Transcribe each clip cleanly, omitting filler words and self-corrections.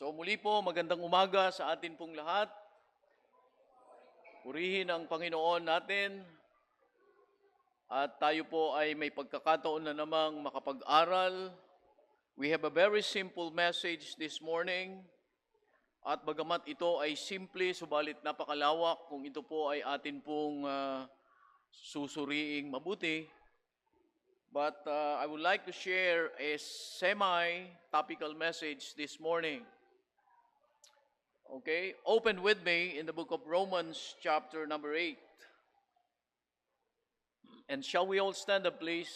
So muli po, magandang umaga sa atin pong lahat. Purihin ang Panginoon natin at tayo po ay may pagkakataon na namang makapag-aral. We have a very simple message this morning at bagamat ito ay simple subalit napakalawak kung ito po ay atin pong susuriing mabuti. But I would like to share a semi-topical message this morning. Okay, open with me in the book of Romans chapter number 8. And shall we all stand up please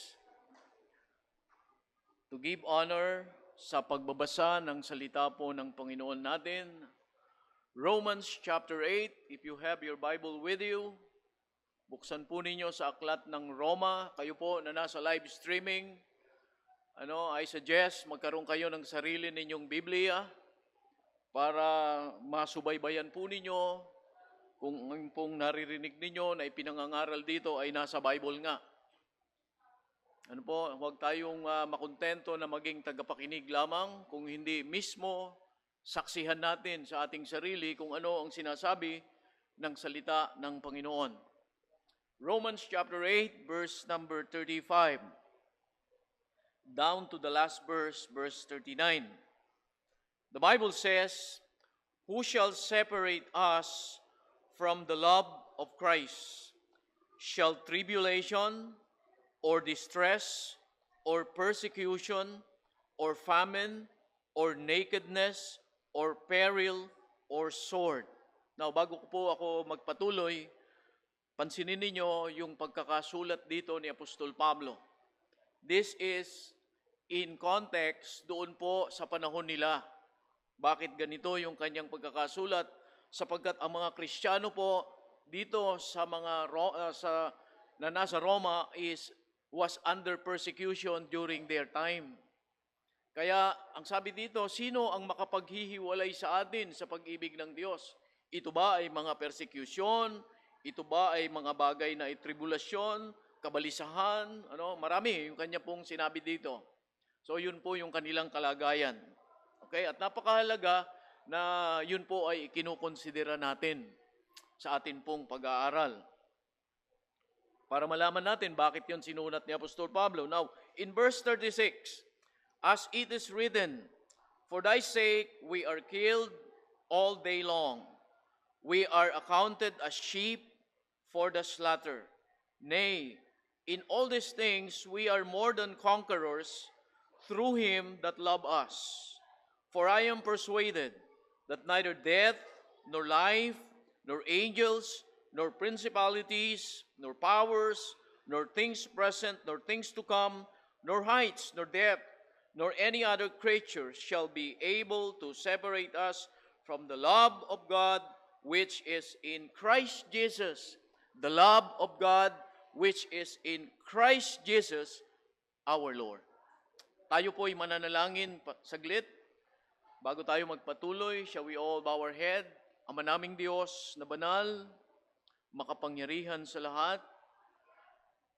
to give honor sa pagbabasa ng salita po ng Panginoon natin. Romans chapter 8, if you have your Bible with you, buksan po ninyo sa aklat ng Roma. Kayo po na nasa live streaming, I suggest magkaroon kayo ng sarili ninyong Biblia para masubaybayan po ninyo kung ang pong naririnig ninyo na ipinangangaral dito ay nasa Bible nga. Huwag tayong makontento na maging tagapakinig lamang, kung hindi mismo saksihan natin sa ating sarili kung ano ang sinasabi ng salita ng Panginoon. Romans chapter 8, verse number 35, down to the last verse, verse 39. The Bible says, "Who shall separate us from the love of Christ? Shall tribulation, or distress, or persecution, or famine, or nakedness, or peril, or sword?" Now, bago po ako magpatuloy, pansinin ninyo yung pagkakasulat dito ni Apostol Pablo. This is in context doon po sa panahon nila. Bakit ganito yung kanyang pagkakasulat? Sapagkat ang mga Kristiyano po dito sa mga na nasa Roma was under persecution during their time. Kaya ang sabi dito, sino ang makapaghihiwalay sa atin sa pag-ibig ng Diyos? Ito ba ay mga persecution? Ito ba ay mga bagay na tribulation, kabalisahan? Marami yung kanya pong sinabi dito. So yun po yung kanilang kalagayan. Okay, at napakahalaga na yun po ay kinukonsidera natin sa atin pong pag-aaral. Para malaman natin bakit yun sinulat ni Apostol Pablo. Now, in verse 36, "As it is written, for thy sake we are killed all day long. We are accounted as sheep for the slaughter. Nay, in all these things we are more than conquerors through him that loved us. For I am persuaded that neither death, nor life, nor angels, nor principalities, nor powers, nor things present, nor things to come, nor heights, nor depth, nor any other creature shall be able to separate us from the love of God which is in Christ Jesus." The love of God which is in Christ Jesus our Lord. Tayo po ay mananalangin saglit. Bago tayo magpatuloy, shall we all bow our head? Ama naming Diyos na banal, makapangyarihan sa lahat,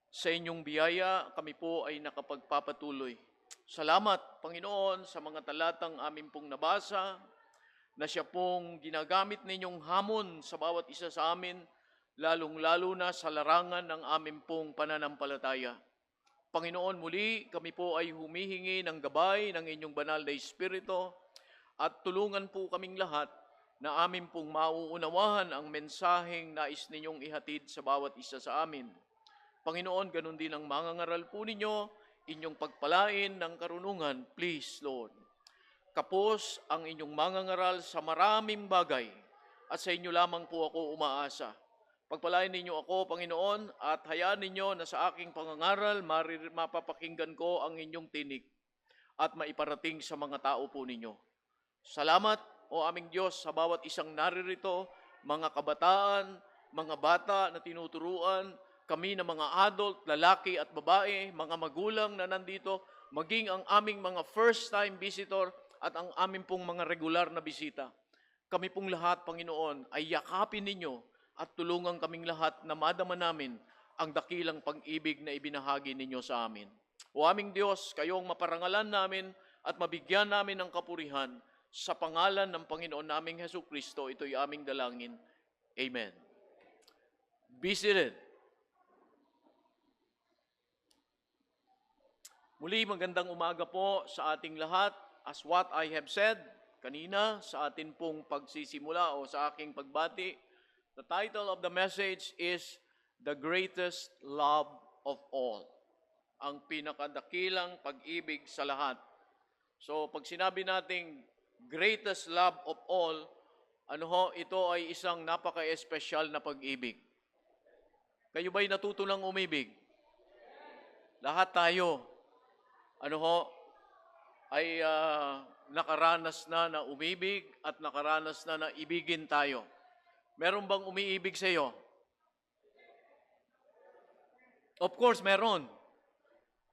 sa inyong biyaya, kami po ay nakapagpapatuloy. Salamat, Panginoon, sa mga talatang amin pong nabasa, na siya pong ginagamit ninyong hamon sa bawat isa sa amin, lalong-lalo na sa larangan ng amin pong pananampalataya. Panginoon, muli kami po ay humihingi ng gabay ng inyong banal na Espiritu, at tulungan po kaming lahat na amin pong mauunawahan ang mensaheng nais ninyong ihatid sa bawat isa sa amin. Panginoon, ganun din ang mangangaral po ninyo, inyong pagpalain ng karunungan, please, Lord. Kapos ang inyong mangangaral sa maraming bagay, at sa inyo lamang po ako umaasa. Pagpalain ninyo ako, Panginoon, at hayaan ninyo na sa aking pangangaral, mapapakinggan ko ang inyong tinig at maiparating sa mga tao po ninyo. Salamat, o aming Diyos, sa bawat isang naririto, mga kabataan, mga bata na tinuturuan, kami na mga adult, lalaki at babae, mga magulang na nandito, maging ang aming mga first-time visitor at ang aming pong mga regular na bisita. Kami pong lahat, Panginoon, ay yakapin ninyo at tulungan kaming lahat na madama namin ang dakilang pag-ibig na ibinahagi ninyo sa amin. O aming Diyos, kayong maparangalan namin at mabigyan namin ng kapurihan Sa pangalan ng Panginoon naming Hesukristo, ito'y aming dalangin. Amen. Be seated. Muli, magandang umaga po sa ating lahat. As what I have said kanina sa atin pong pagsisimula o sa aking pagbati, the title of the message is The Greatest Love of All. Ang pinakadakilang pag-ibig sa lahat. So, pag sinabi nating greatest love of all, ito ay isang napaka-espesyal na pag-ibig. Kayo ba'y natuto ng umibig? Lahat tayo, ay nakaranas na umibig at nakaranas na ibigin tayo. Meron bang umiibig sa iyo? Of course, meron.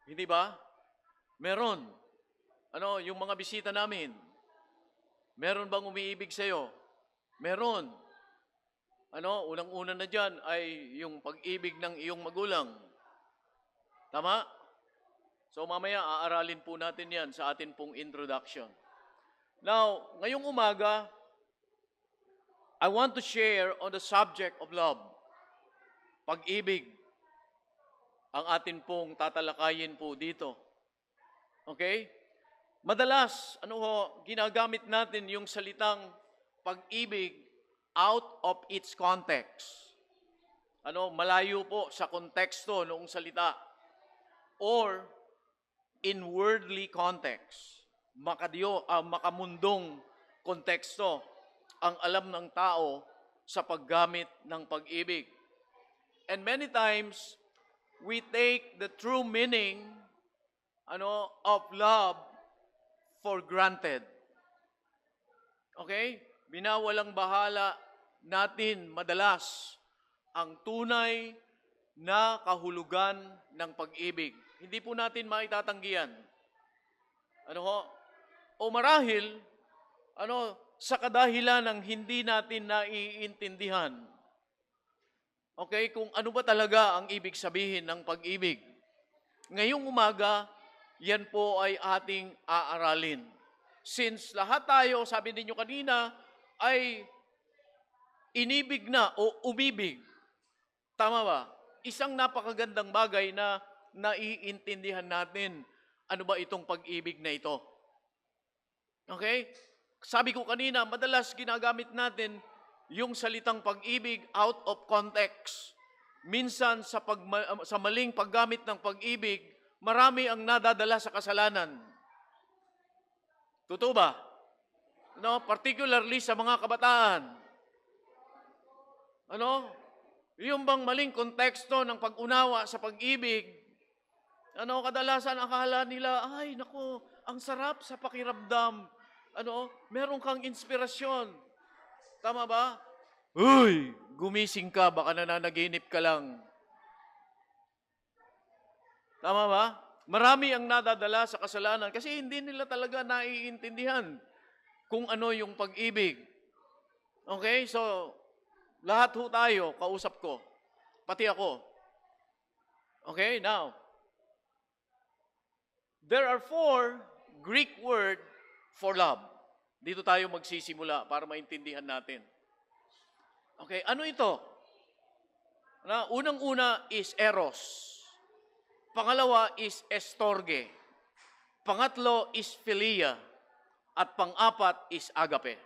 Hindi ba? Meron. Yung mga bisita namin, meron bang umiibig sa iyo? Meron. Unang-una na dyan ay yung pag-ibig ng iyong magulang. Tama? So mamaya aaralin po natin yan sa atin pong introduction. Now, ngayong umaga, I want to share on the subject of love. Pag-ibig. Ang atin pong tatalakayin po dito. Okay? Madalas, ginagamit natin yung salitang pag-ibig out of its context. Malayo po sa konteksto noong salita. Or in worldly context. Makamundong konteksto ang alam ng tao sa paggamit ng pag-ibig. And many times, we take the true meaning of love for granted. Okay? Binawalang bahala natin madalas ang tunay na kahulugan ng pag-ibig. Hindi po natin maitatanggihan. O marahil, sa kadahilan ng hindi natin naiintindihan. Okay? Kung ano ba talaga ang ibig sabihin ng pag-ibig. Ngayong umaga, yan po ay ating aaralin. Since lahat tayo, sabi ninyo kanina, ay inibig na o umibig. Tama ba? Isang napakagandang bagay na naiintindihan natin ano ba itong pag-ibig na ito. Okay? Sabi ko kanina, madalas ginagamit natin yung salitang pag-ibig out of context. Minsan sa maling paggamit ng pag-ibig, marami ang nadadala sa kasalanan. Totoo ba? Particularly sa mga kabataan. Yung bang maling konteksto ng pag-unawa sa pag-ibig, kadalasan akala nila, ay, naku, ang sarap sa pakiramdam. Meron kang inspirasyon. Tama ba? Uy, gumising ka, baka nananaginip ka lang. Tama ba? Marami ang nadadala sa kasalanan kasi hindi nila talaga naiintindihan kung ano yung pag-ibig. Okay? So, lahat ho tayo, kausap ko. Pati ako. Okay? Now, there are 4 Greek word for love. Dito tayo magsisimula para maintindihan natin. Okay? Ano ito? Unang-una is eros. Pangalawa is estorge. Pangatlo is philia. At pang-apat is agape.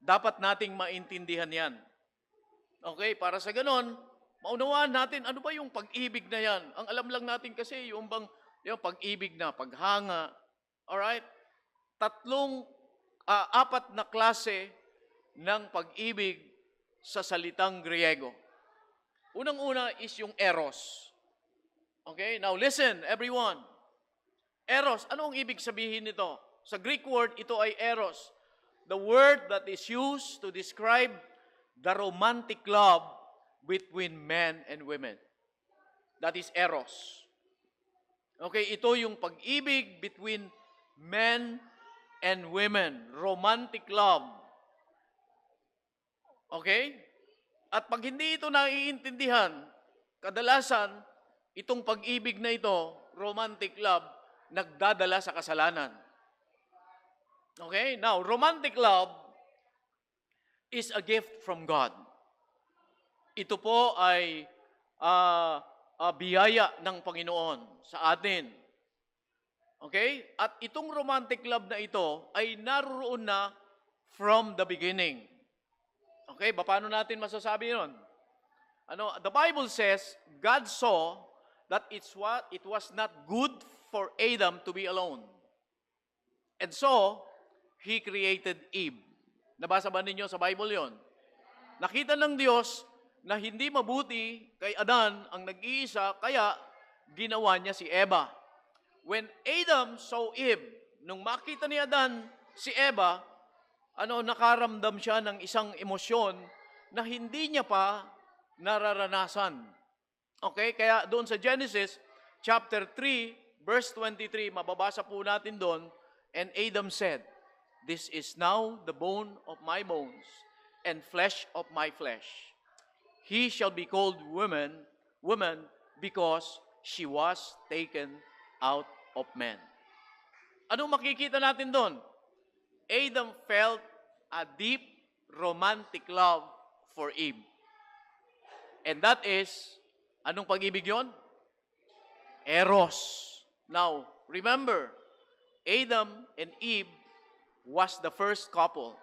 Dapat nating maintindihan yan. Okay, para sa ganon, maunawaan natin ano ba yung pag-ibig na yan. Ang alam lang natin kasi yung pag-ibig na paghanga. Alright? 4 na klase ng pag-ibig sa salitang Griego. Unang-una is yung eros. Okay, now listen everyone. Eros, ano ang ibig sabihin nito? Sa Greek word, ito ay eros. The word that is used to describe the romantic love between men and women. That is eros. Okay, ito yung pag-ibig between men and women. Romantic love. Okay? At pag hindi ito naiintindihan, kadalasan, itong pag-ibig na ito, romantic love, nagdadala sa kasalanan. Okay? Now, romantic love is a gift from God. Ito po ay biyaya ng Panginoon sa atin. Okay? At itong romantic love na ito ay naroon na from the beginning. Okay? Paano natin masasabi yun? The Bible says, God saw that it was not good for Adam to be alone. And so, He created Eve. Nabasa ba ninyo sa Bible yon? Nakita ng Diyos na hindi mabuti kay Adan ang nag-iisa, kaya ginawa niya si Eva. When Adam saw Eve, nung makita ni Adan si Eva, nakaramdam siya ng isang emosyon na hindi niya pa nararanasan. Okay? Kaya doon sa Genesis chapter 3, verse 23, mababasa po natin doon, and Adam said, "This is now the bone of my bones and flesh of my flesh. He shall be called woman because she was taken out of man." Anong makikita natin doon? Adam felt a deep romantic love for Eve. And that is, anong pag-ibig yon? Eros. Now, remember, Adam and Eve was the first couple.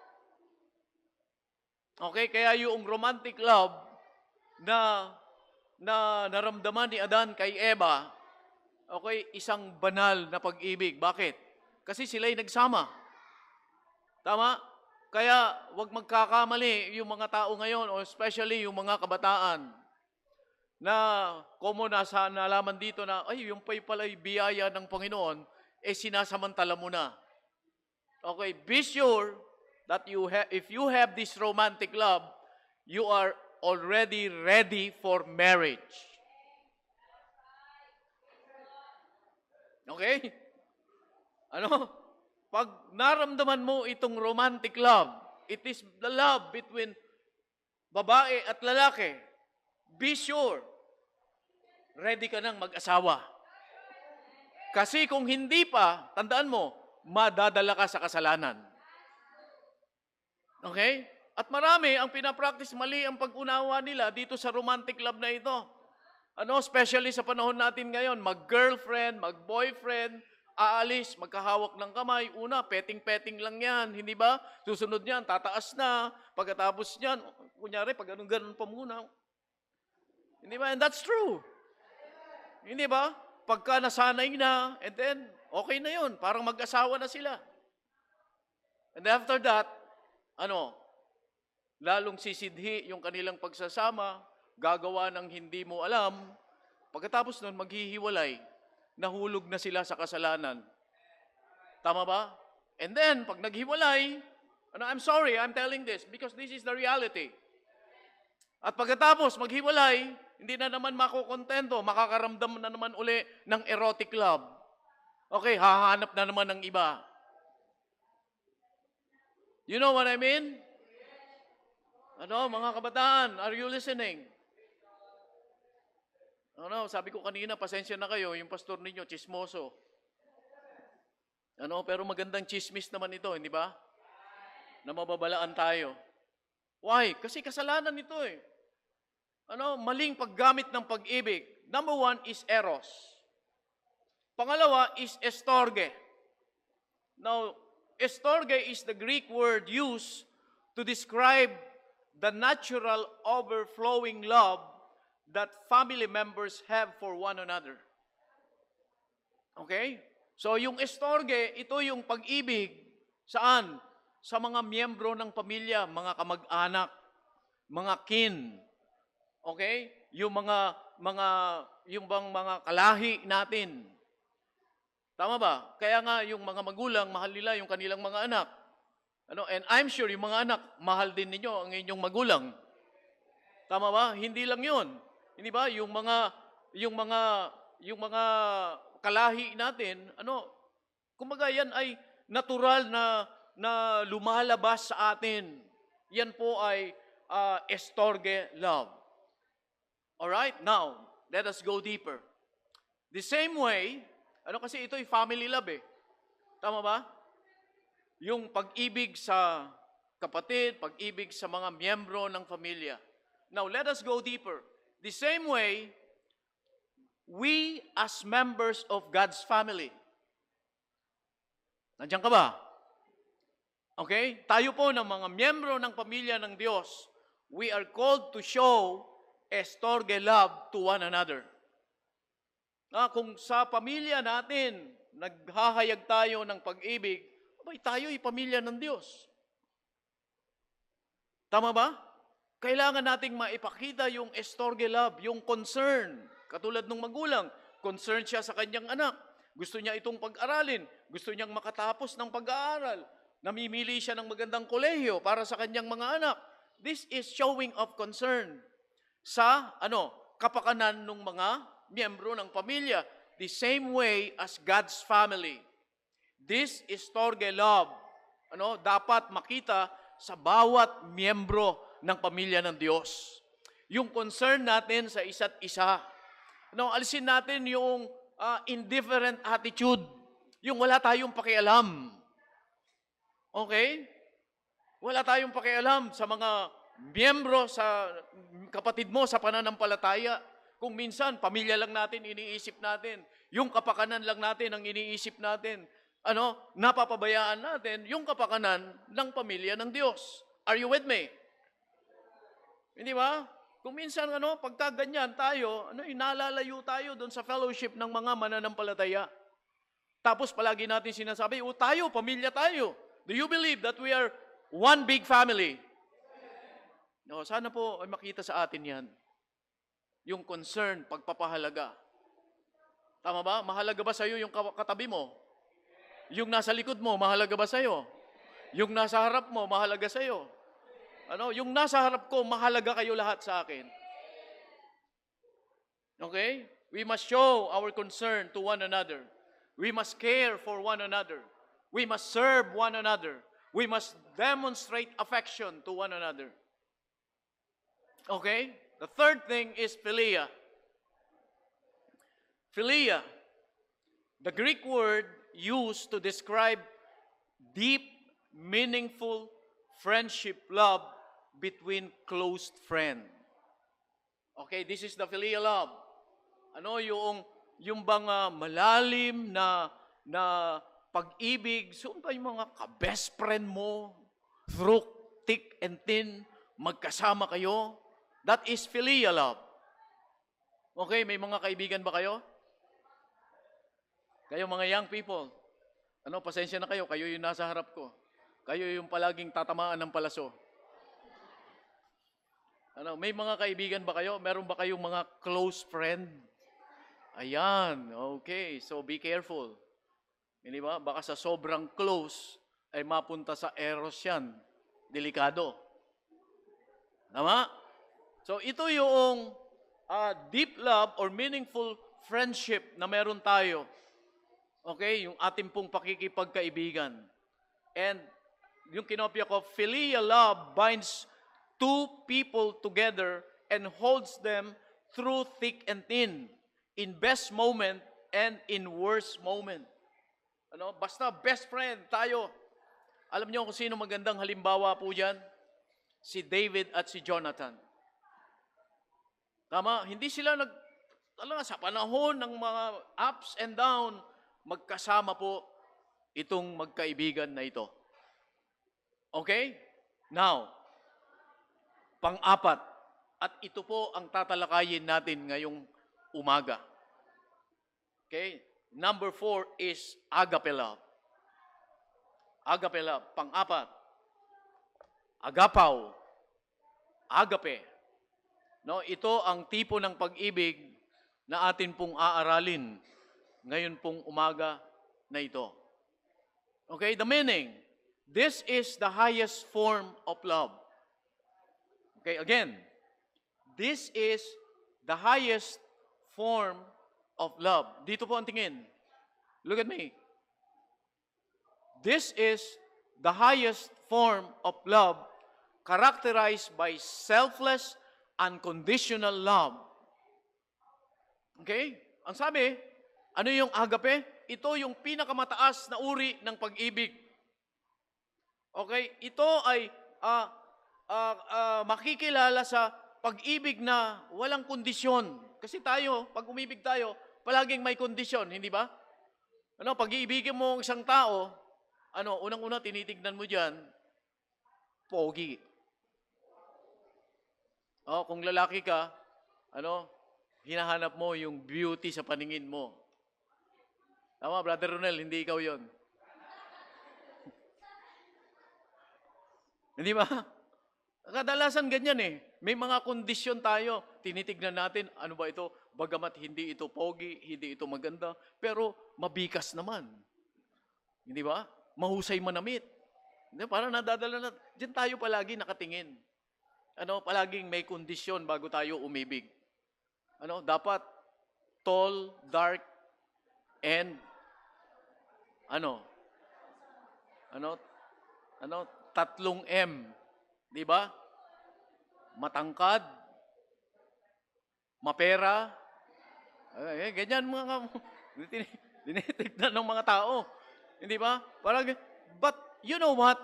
Okay, kaya yung romantic love na naramdaman ni Adan kay Eva, okay, isang banal na pag-ibig. Bakit? Kasi sila'y nagsama. Tama? Kaya wag magkakamali yung mga tao ngayon, o especially yung mga kabataan, na komo nalaman dito na, ay, yung pala'y biyaya ng Panginoon, sinasamantala mo na. Okay, be sure that if you have this romantic love, you are already ready for marriage. Okay? Pag naramdaman mo itong romantic love, it is the love between babae at lalaki. Be sure, ready ka nang mag-asawa. Kasi kung hindi pa, tandaan mo, madadala ka sa kasalanan. Okay? At marami ang pinapractice, mali ang pag-unawa nila dito sa romantic love na ito. Especially sa panahon natin ngayon, mag-girlfriend, mag-boyfriend, aalis, magkahawak ng kamay. Una, petting-petting lang yan, hindi ba? Susunod niyan, tataas na. Pagkatapos niyan, kunyari, pag ganun pa muna. Hindi ba? And that's true. Hindi ba? Pagka nasanay na, and then, okay na yun. Parang mag-asawa na sila. And after that, lalong sisidhi yung kanilang pagsasama, gagawa ng hindi mo alam. Pagkatapos nun, maghihiwalay. Nahulog na sila sa kasalanan. Tama ba? And then, pag naghiwalay, I'm sorry, I'm telling this because this is the reality. At pagkatapos, maghiwalay, hindi na naman makukontento, makakaramdam na naman uli ng erotic love. Okay, hahanap na naman ng iba. You know what I mean? Mga kabataan, are you listening? Sabi ko kanina, pasensya na kayo, yung pastor ninyo, chismoso. Pero magandang chismis naman ito, hindi ba? Na mababalaan tayo. Why? Kasi kasalanan ito eh. Maling paggamit ng pag-ibig. Number 1 is eros. Pangalawa is estorge. Now, estorge is the Greek word used to describe the natural overflowing love that family members have for one another. Okay? So, yung estorge, ito yung pag-ibig, saan? Sa mga miyembro ng pamilya, mga kamag-anak, mga kin. Okay? Yung bang mga kalahi natin. Tama ba? Kaya nga, yung mga magulang, mahal nila yung kanilang mga anak. And I'm sure yung mga anak, mahal din ninyo ang inyong magulang. Tama ba? Hindi lang yun. Hindi ba? Yung mga kalahi natin, kumbaga yan ay natural na lumalabas sa atin. Yan po ay estorge love. Alright? Now, let us go deeper. The same way, kasi ito ay family love eh. Tama ba? yung pag-ibig sa kapatid, pag-ibig sa mga miyembro ng pamilya. Now, let us go deeper. The same way, we as members of God's family. Nandiyan ka ba? Okay? Tayo po ng mga miyembro ng pamilya ng Diyos, we are called to show estorge love to one another. Kung sa pamilya natin, naghahayag tayo ng pag-ibig, abay tayo'y pamilya ng Diyos. Tama ba? Kailangan nating maipakita yung estorge love, yung concern. Katulad ng magulang, concern siya sa kanyang anak. Gusto niya itong pag-aralin. Gusto niyang makatapos ng pag-aaral. Namimili siya ng magandang kolehiyo para sa kanyang mga anak. This is showing of concern sa kapakanan ng mga miyembro ng pamilya. The same way as God's family. This is estorge love. Dapat makita sa bawat miyembro ng pamilya ng Diyos. Yung concern natin sa isa't isa. Alisin natin yung indifferent attitude. Yung wala tayong pakialam. Okay? Wala tayong pakialam sa mga miyembro, sa kapatid mo sa pananampalataya. Kung minsan, pamilya lang natin, iniisip natin. Yung kapakanan lang natin ang iniisip natin. Napapabayaan natin yung kapakanan ng pamilya ng Diyos. Are you with me? Hindi ba? Kung minsan, pagka ganyan tayo, nalalayo tayo doon sa fellowship ng mga mananampalataya. Tapos palagi natin sinasabi, tayo, pamilya tayo. Do you believe that we are one big family? No, sana po ay makita sa atin yan. Yung concern, pagpapahalaga. Tama ba? Mahalaga ba sa'yo yung katabi mo? Yung nasa likod mo, mahalaga ba sa'yo? Yung nasa harap mo, mahalaga sa'yo? Yung nasa harap ko, mahalaga kayo lahat sa akin. Okay? We must show our concern to one another. We must care for one another. We must serve one another. We must demonstrate affection to one another. Okay? The third thing is philia. Philia, the Greek word used to describe deep, meaningful friendship, love between close friends. Okay, this is the philia love. Yung bang malalim na pag-ibig, so yung mga ka-best friend mo, through thick and thin, magkasama kayo. That is philia love. Okay, may mga kaibigan ba kayo? Kayo mga young people, pasensya na kayo, kayo yung nasa harap ko. Kayo yung palaging tatamaan ng palaso. May mga kaibigan ba kayo? Meron ba kayong mga close friend? Ayan, okay, so be careful. Hindi ba? Baka sa sobrang close ay mapunta sa eros yan. Delikado. Tama? So ito yung deep love or meaningful friendship na meron tayo. Okay? Yung ating pong pakikipagkaibigan. And yung kinopya ko, philia love binds two people together and holds them through thick and thin, in best moment and in worst moment. Basta best friend tayo. Alam niyo kung sino magandang halimbawa po dyan? Si David at si Jonathan. Tama? Hindi sila sa panahon ng mga ups and down, magkasama po itong magkaibigan na ito. Okay? Now, pang-apat, at ito po ang tatalakayin natin ngayong umaga. Okay? Number 4 is agape love. Agape love. Pang-apat, agapaw. Agape. Ito ang tipo ng pag-ibig na atin pong aaralin ngayon pong umaga na ito. Okay? The meaning, this is the highest form of love. Okay, again, this is the highest form of love. Dito po ang tingin. Look at me. This is the highest form of love characterized by selfless, unconditional love. Okay? Ang sabi, ano yung agape? Ito yung pinakamataas na uri ng pag-ibig. Okay? Ito ay makikilala sa pag-ibig na walang kondisyon. Kasi tayo, pag umibig tayo, palaging may kondisyon, hindi ba? Pag iibigin mo ang isang tao, unang-una tinitignan mo diyan, pogi. Kung lalaki ka, hinahanap mo yung beauty sa paningin mo. Tama, Brother Ronel, hindi ikaw yon. Hindi ba? Kadalasan ganyan eh. May mga kondisyon tayo. Tinitignan natin, ano ba ito? Bagamat hindi ito pogi, hindi ito maganda, pero mabikas naman. Hindi ba? Mahusay manamit. Hindi, parang nadadala na. Diyan tayo palagi nakatingin. Palaging may kondisyon bago tayo umibig. Dapat tall, dark, and tatlong M. Di ba? Matangkad, mapera, ganyan mga dinitignan ng mga tao. Hindi ba? Parang, but you know what?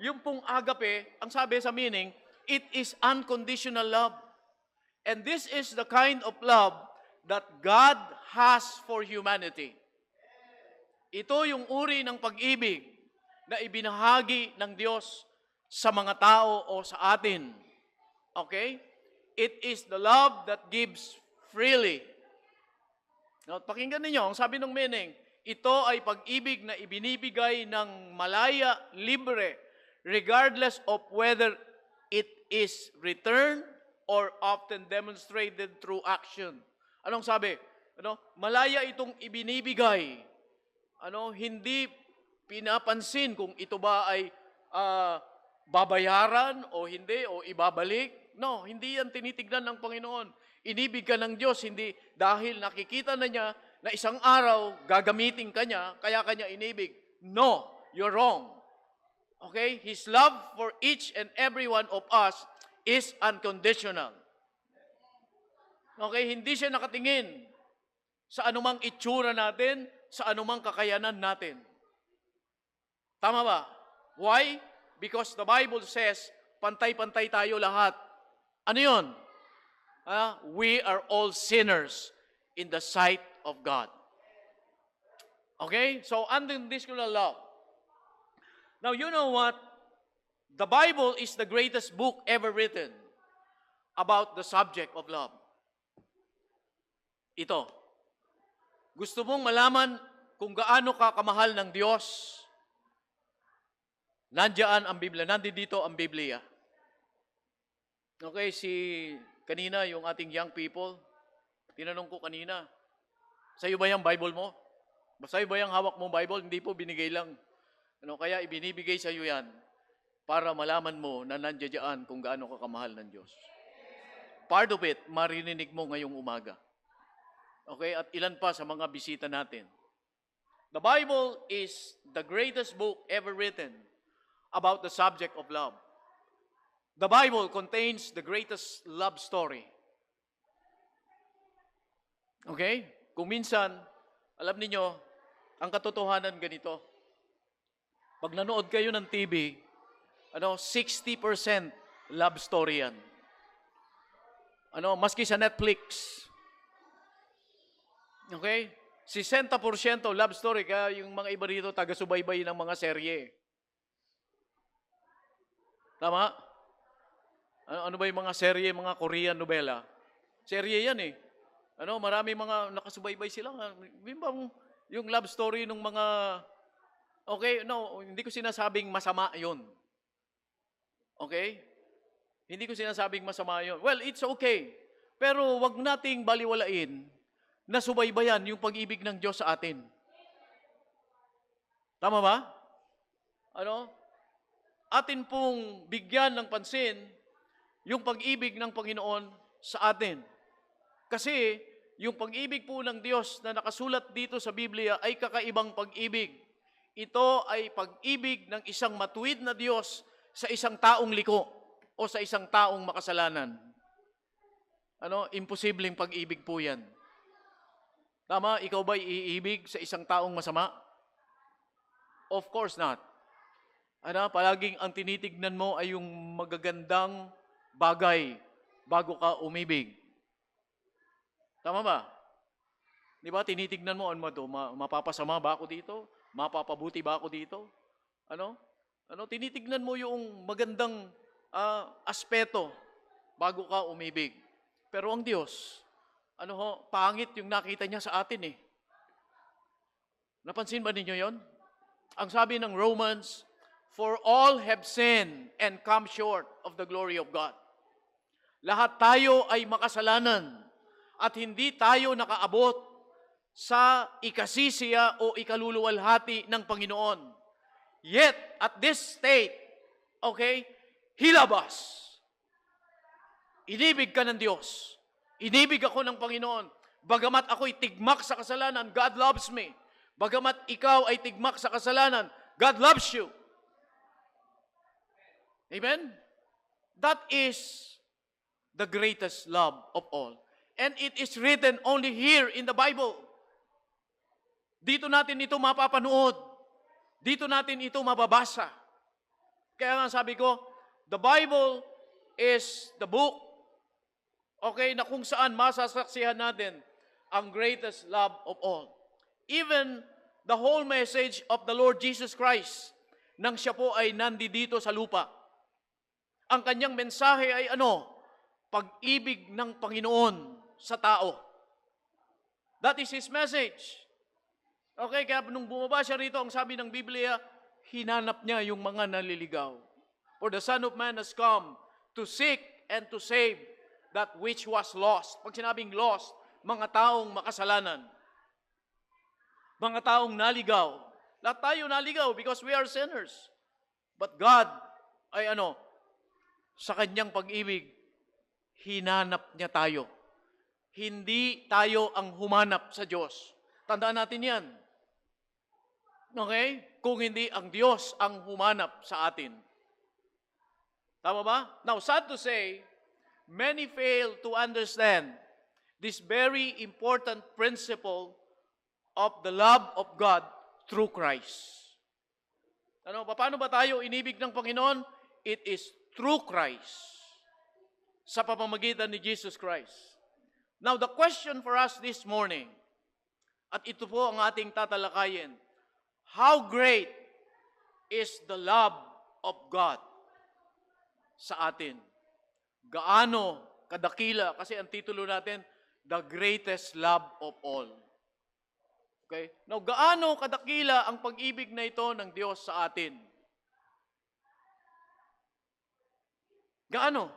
Yung pong agape, ang sabi sa meaning, it is unconditional love. And this is the kind of love that God has for humanity. Ito yung uri ng pag-ibig na ibinahagi ng Diyos sa mga tao o sa atin. Okay? It is the love that gives freely. Now, pakinggan ninyo, ang sabi ng meaning, ito ay pag-ibig na ibinibigay ng malaya, libre, regardless of whether it is returned or often demonstrated through action. Anong sabi? Malaya itong ibinibigay. Hindi pinapansin kung ito ba ay babayaran o hindi o ibabalik. No, hindi yan tinitignan ng Panginoon. Inibig ka ng Diyos, hindi dahil nakikita na niya na isang araw gagamitin ka niya, kaya kanya inibig. No, you're wrong. Okay? His love for each and every one of us is unconditional. Okay? Hindi siya nakatingin sa anumang itsura natin, sa anumang kakayanan natin. Tama ba? Why? Because the Bible says, pantay-pantay tayo lahat. Ano yun? We are all sinners in the sight of God. Okay? So, unconditional love. Now, you know what? The Bible is the greatest book ever written about the subject of love. Ito. Gusto mong malaman kung gaano ka kamahal ng Diyos? Nandiyan ang Biblia. Nandito ang Biblia. Okay, kanina yung ating young people, tinanong ko kanina, sa'yo ba yung Bible mo? Sa'yo ba yung hawak mong Bible? Hindi po, binigay lang. Kaya ibinibigay sa'yo yan para malaman mo na nandiyan kung gaano ka kamahal ng Diyos. Part of it, maririnig mo ngayong umaga. Okay, at ilan pa sa mga bisita natin. The Bible is the greatest book ever written about the subject of love. The Bible contains the greatest love story. Okay? Kung minsan, alam niyo, ang katotohanan ganito. Pag nanood kayo ng TV, 60% love story yan. Maski sa Netflix. Okay? 60% love story, kaya yung mga iba rito taga-subaybay ng mga serye. Tama? Ano ba yung mga serye, mga Korean novela? Serye yan eh. Marami mga nakasubaybay sila. Yung love story ng mga... Okay, no, hindi ko sinasabing masama yun. Okay? Hindi ko sinasabing masama yun. Well, it's okay. Pero wag nating baliwalain na subaybayan yung pag-ibig ng Diyos sa atin. Tama ba? Atin pong bigyan ng pansin yung pag-ibig ng Panginoon sa atin. Kasi yung pag-ibig po ng Diyos na nakasulat dito sa Biblia ay kakaibang pag-ibig. Ito ay pag-ibig ng isang matuwid na Diyos sa isang taong liko o sa isang taong makasalanan. Imposibleng pag-ibig po yan. Tama, ikaw ba iibig sa isang taong masama? Of course not. Palaging ang tinitignan mo ay yung magagandang bagay bago ka umibig. Tama ba? Di ba? Tinitignan mo, ano ba ito? Mapapasama ba ako dito? Mapapabuti ba ako dito? Ano? Tinitignan mo yung magandang aspeto bago ka umibig. Pero ang Diyos, pangit yung nakita niya sa atin eh. Napansin ba ninyo yon? Ang sabi ng Romans, "For all have sinned and come short of the glory of God." Lahat tayo ay makasalanan at hindi tayo nakaabot sa ikasisiya o ikaluluwalhati ng Panginoon. Yet, at this state, hilabas. Inibig ka ng Diyos. Inibig ako ng Panginoon. Bagamat ako'y tigmak sa kasalanan, God loves me. Bagamat ikaw ay tigmak sa kasalanan, God loves you. Amen? That is the greatest love of all. And it is written only here in the Bible. Dito natin ito mapapanood. Dito natin ito mababasa. Kaya nga sabi ko, the Bible is the book, na kung saan masasaksihan natin ang greatest love of all. Even the whole message of the Lord Jesus Christ, nang siya po ay nandito sa lupa. Ang kanyang mensahe ay pag-ibig ng Panginoon sa tao. That is His message. Kaya nung bumaba siya rito, ang sabi ng Biblia, hinanap niya yung mga naliligaw. For the Son of Man has come to seek and to save that which was lost. Pag sinabing lost, mga taong makasalanan. Mga taong naligaw. Lahat tayo naligaw because we are sinners. But God ay sa kanyang pag-ibig, hinanap niya tayo. Hindi tayo ang humanap sa Diyos. Tandaan natin yan. Kung hindi ang Diyos ang humanap sa atin. Tama ba? Now, sad to say, many fail to understand this very important principle of the love of God through Christ. Paano ba tayo inibig ng Panginoon? It is through Christ. Sa pamamagitan ni Jesus Christ. Now, the question for us this morning, at ito po ang ating tatalakayin, how great is the love of God sa atin? Gaano kadakila? Kasi ang titulo natin, the greatest love of all. Now, gaano kadakila ang pag-ibig na ito ng Diyos sa atin? Gaano?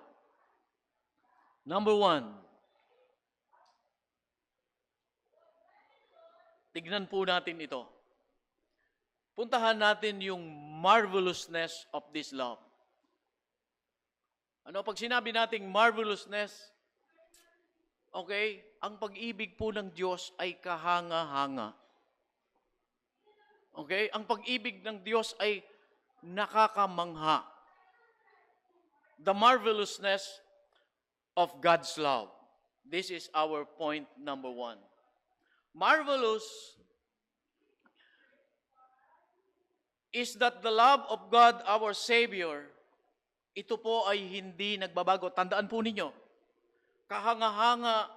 Number one, tignan po natin ito. Puntahan natin yung marvelousness of this love. Pag sinabi nating marvelousness, ang pag-ibig po ng Diyos ay kahanga-hanga. Ang pag-ibig ng Diyos ay nakakamangha. The marvelousness of God's love. This is our point number one. Marvelous is that the love of God, our Savior, ito po ay hindi nagbabago. Tandaan po ninyo, kahanga-hanga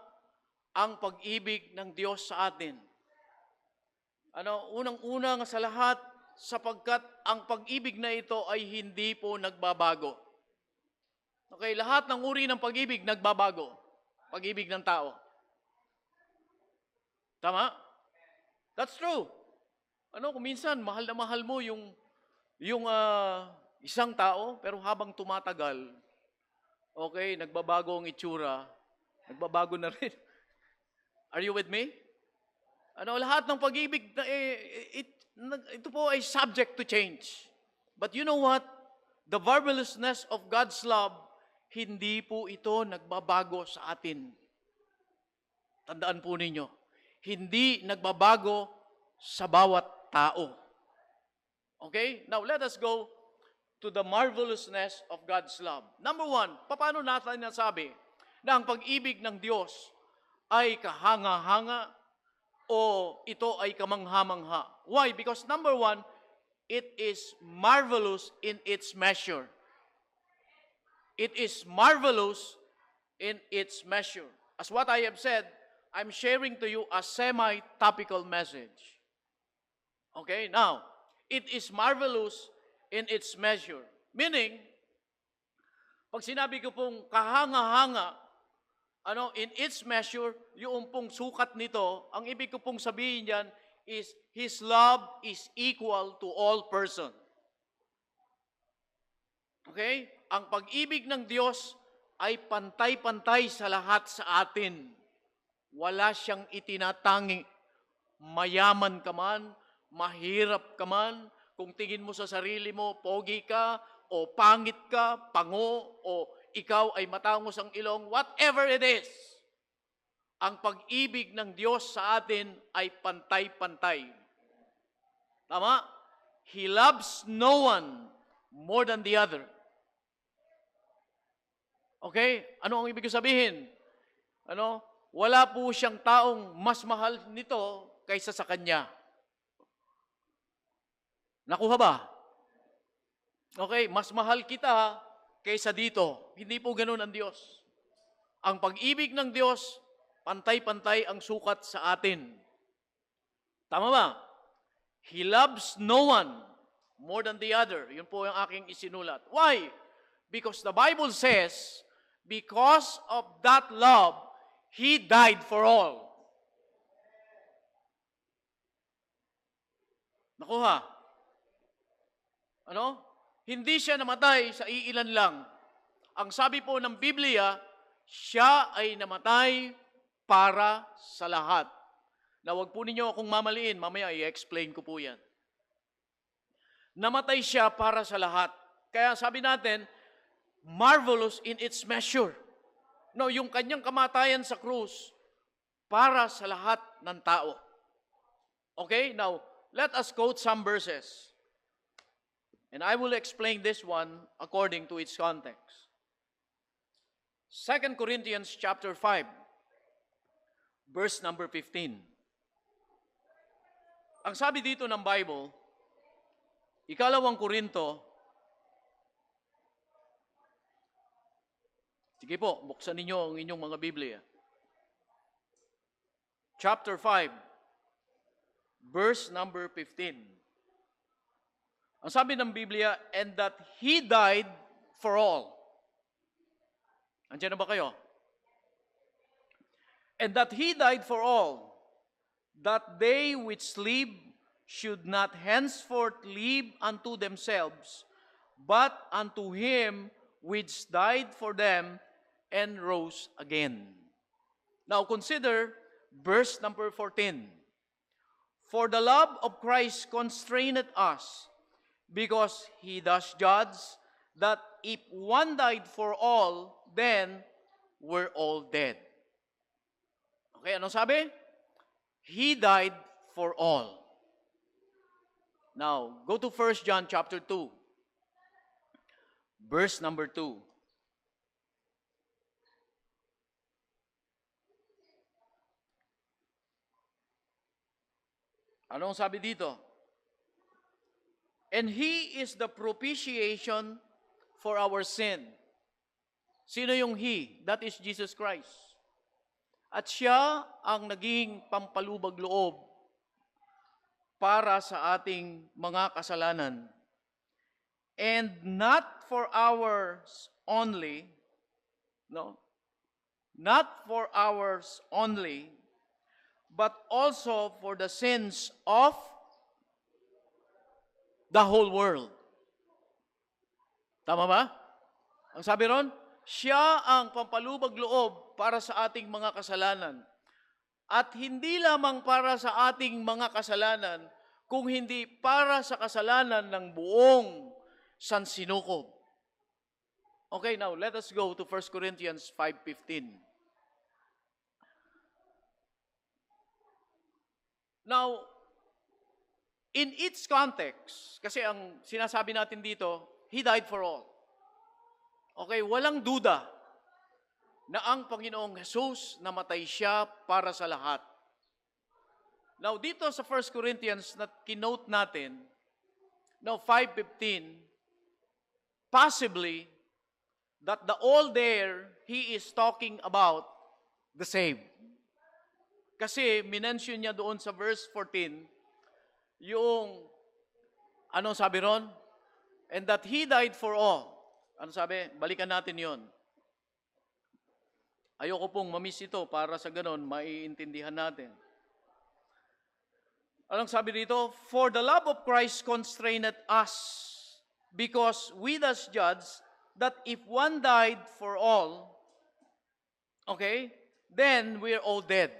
ang pag-ibig ng Diyos sa atin. Unang-una sa lahat, sapagkat ang pag-ibig na ito ay hindi po nagbabago. Lahat ng uri ng pag-ibig nagbabago. Pag-ibig ng tao. Tama? That's true. Kung minsan, mahal na mahal mo yung isang tao, pero habang tumatagal, nagbabago ang itsura, nagbabago na rin. Are you with me? Lahat ng pag-ibig, ito po ay subject to change. But you know what? The marvelousness of God's love, hindi po ito nagbabago sa atin. Tandaan po ninyo, hindi nagbabago sa bawat tao. Now, let us go to the marvelousness of God's love. Number one, paano natin nasabi na ang pag-ibig ng Diyos ay kahanga-hanga o ito ay kamangha-mangha? Why? Because number one, it is marvelous in its measure. It is marvelous in its measure. As what I have said, I'm sharing to you a semi-topical message. Okay, now, it is marvelous in its measure. Meaning, pag sinabi ko pong kahanga-hanga, in its measure, yung pong sukat nito, ang ibig ko pong sabihin yan is His love is equal to all person. Okay? Ang pag-ibig ng Diyos ay pantay-pantay sa lahat sa atin. Wala siyang itinatangi. Mayaman ka man, mahirap ka man, kung tingin mo sa sarili mo, pogi ka, o pangit ka, pango, o ikaw ay matangos ang ilong, whatever it is, ang pag-ibig ng Diyos sa atin ay pantay-pantay. Tama? He loves no one more than the other. Okay? Ano ang ibig sabihin? Wala po siyang taong mas mahal nito kaysa sa kanya. Nakuha ba? Okay, mas mahal kita kaysa dito. Hindi po ganun ang Diyos. Ang pag-ibig ng Diyos, pantay-pantay ang sukat sa atin. Tama ba? He loves no one more than the other. Yun po yung aking isinulat. Why? Because the Bible says, because of that love, He died for all. Nakuha? Hindi siya namatay sa iilan lang. Ang sabi po ng Biblia, siya ay namatay para sa lahat. Na wag po ninyo akong mamaliin, mamaya i-explain ko po yan. Namatay siya para sa lahat. Kaya sabi natin, marvelous in its measure. Yung kanyang kamatayan sa krus, para sa lahat ng tao. Okay, now, let us quote some verses. And I will explain this one according to its context. 2 Corinthians chapter 5, verse number 15. Ang sabi dito ng Bible, Ikalawang Korinto, sige po, buksan ninyo ang inyong mga Biblia. Chapter 5, verse number 15. Ang sabi ng Biblia, and that He died for all. Andiyan na ba kayo? And that He died for all, that they which sleep should not henceforth live unto themselves, but unto Him which died for them and rose again. Now consider verse number 14. For the love of Christ constraineth us, because He does judge that if one died for all, then we're all dead. Okay, anong sabi? He died for all. Now, go to 1 John chapter 2, verse number 2. Anong sabi dito? And He is the propitiation for our sin. Sino yung He? That is Jesus Christ. At siya ang naging pampalubag loob para sa ating mga kasalanan. And not for ours only, not for ours only, but also for the sins of the whole world. Tama ba? Ang sabi ron, siya ang pampalubag loob para sa ating mga kasalanan. At hindi lamang para sa ating mga kasalanan, kung hindi para sa kasalanan ng buong sansinukob. Okay, now let us go to 1 Corinthians 5:15. Now, in its context, kasi ang sinasabi natin dito, He died for all. Okay, walang duda na ang Panginoong Jesus namatay siya para sa lahat. Now, dito sa 1 Corinthians na kinote natin, Now, 5:15, possibly, that the all there, he is talking about the saved. Kasi, minention niya doon sa verse 14, yung, anong sabi ron? And that he died for all. Ano sabi? Balikan natin yon. Ayoko pong mamiss ito para sa ganon, maiintindihan natin. Anong sabi dito? For the love of Christ constraineth us, because we thus judge that if one died for all, okay, then we're all dead.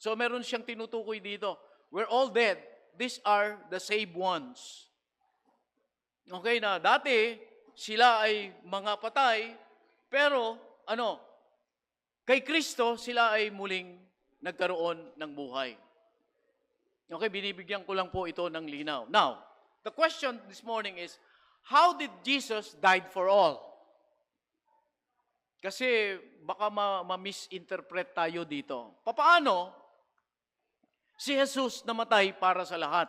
So meron siyang tinutukoy dito. We're all dead. These are the saved ones. Okay na, dati sila ay mga patay, pero kay Kristo sila ay muling nagkaroon ng buhay. Okay, binibigyan ko lang po ito ng linaw. Now, the question this morning is, how did Jesus died for all? Kasi baka ma-misinterpret tayo dito. Paano si Jesus namatay para sa lahat?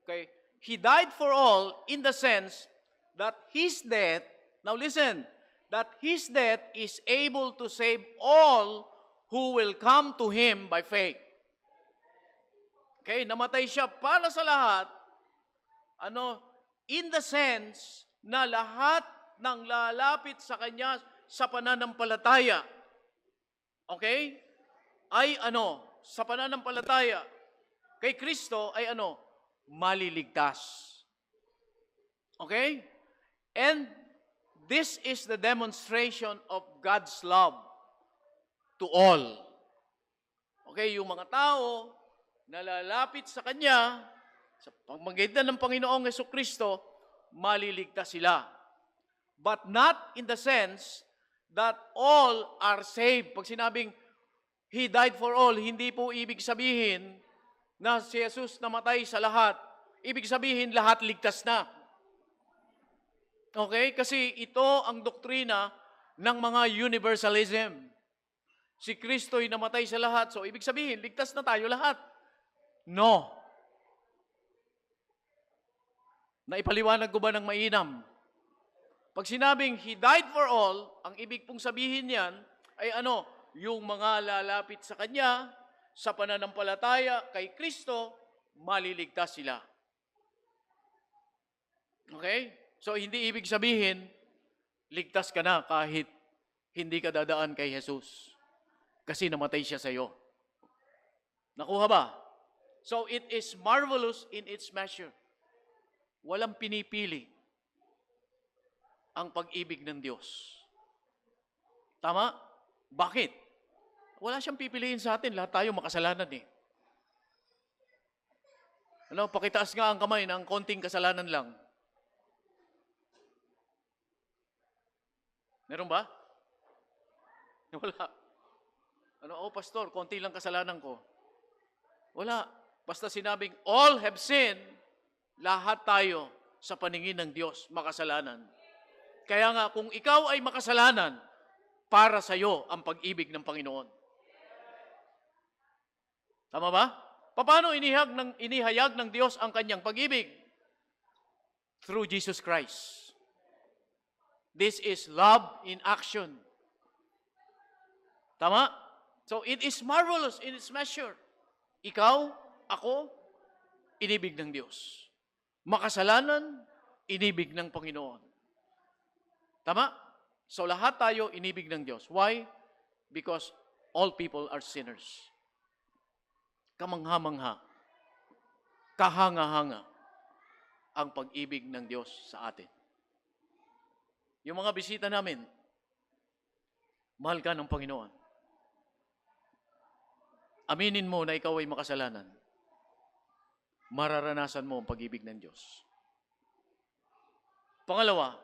Okay? He died for all in the sense that His death, now listen, that His death is able to save all who will come to Him by faith. Okay, namatay siya para sa lahat, in the sense na lahat ng lalapit sa Kanya sa pananampalataya, okay, ay sa pananampalataya kay Kristo ay maliligtas. Okay? And this is the demonstration of God's love to all. Okay, yung mga tao na lalapit sa Kanya, sa pamamagitan ng Panginoong Jesucristo, maliligtas sila. But not in the sense that all are saved. Pag sinabing, He died for all, hindi po ibig sabihin na si Jesus namatay sa lahat. Ibig sabihin, lahat ligtas na. Okay? Kasi ito ang doktrina ng mga universalism. Si Kristo'y namatay sa lahat, so ibig sabihin, ligtas na tayo lahat. No. Naipaliwanag ko ba ng mainam? Pag sinabing, He died for all, ang ibig pong sabihin niyan ay yung mga lalapit sa Kanya, sa pananampalataya kay Kristo, maliligtas sila. Okay? So, hindi ibig sabihin, ligtas ka na kahit hindi ka dadaan kay Jesus. Kasi namatay siya sa iyo. Nakuha ba? So, it is marvelous in its measure. Walang pinipili ang pag-ibig ng Diyos. Tama? Bakit? Wala siyang pipiliin sa atin. Lahat tayo makasalanan eh. Pakitaas nga ang kamay ng konting kasalanan lang. Meron ba? Wala. Pastor, konti lang kasalanan ko. Wala. Basta sinabing, all have sinned, lahat tayo sa paningin ng Diyos makasalanan. Kaya nga, kung ikaw ay makasalanan, para sa iyo ang pag-ibig ng Panginoon. Tama ba? Paano inihayag ng Diyos ang kanyang pag-ibig? Through Jesus Christ. This is love in action. Tama? So it is marvelous in its measure. Ikaw, ako, inibig ng Diyos. Makasalanan, inibig ng Panginoon. Tama? So lahat tayo inibig ng Diyos. Why? Because all people are sinners. Kamangha-mangha, kahanga-hanga ang pag-ibig ng Diyos sa atin. Yung mga bisita namin, mahal ka ng Panginoon. Aminin mo na ikaw ay makasalanan. Mararanasan mo ang pag-ibig ng Diyos. Pangalawa,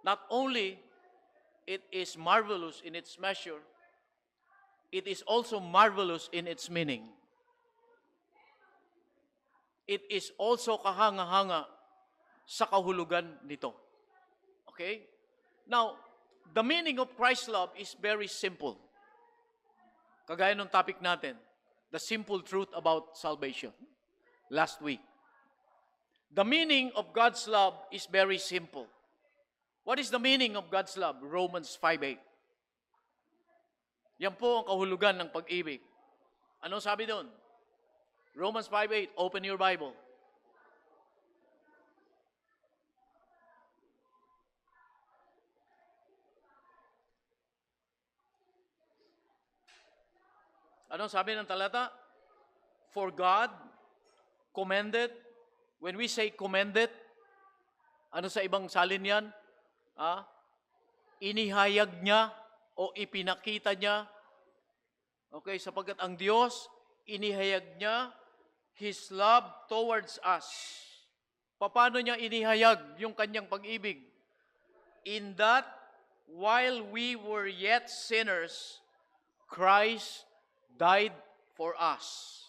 not only it is marvelous in its measure, it is also marvelous in its meaning. It is also kahanga-hanga sa kahulugan nito. Okay? Now, the meaning of Christ's love is very simple. Kagaya ng topic natin, the simple truth about salvation, last week. The meaning of God's love is very simple. What is the meaning of God's love? Romans 5:8. Yan po ang kahulugan ng pag-ibig. Ano sabi doon? Romans 5:8. Open your Bible. Ano sabi ng talata? For God commended. When we say commended, ano sa ibang salin yan? Inihayag niya o ipinakita niya. Okay, sapagkat ang Diyos, inihayag niya His love towards us. Paano niya inihayag yung kanyang pag-ibig? In that, while we were yet sinners, Christ died for us.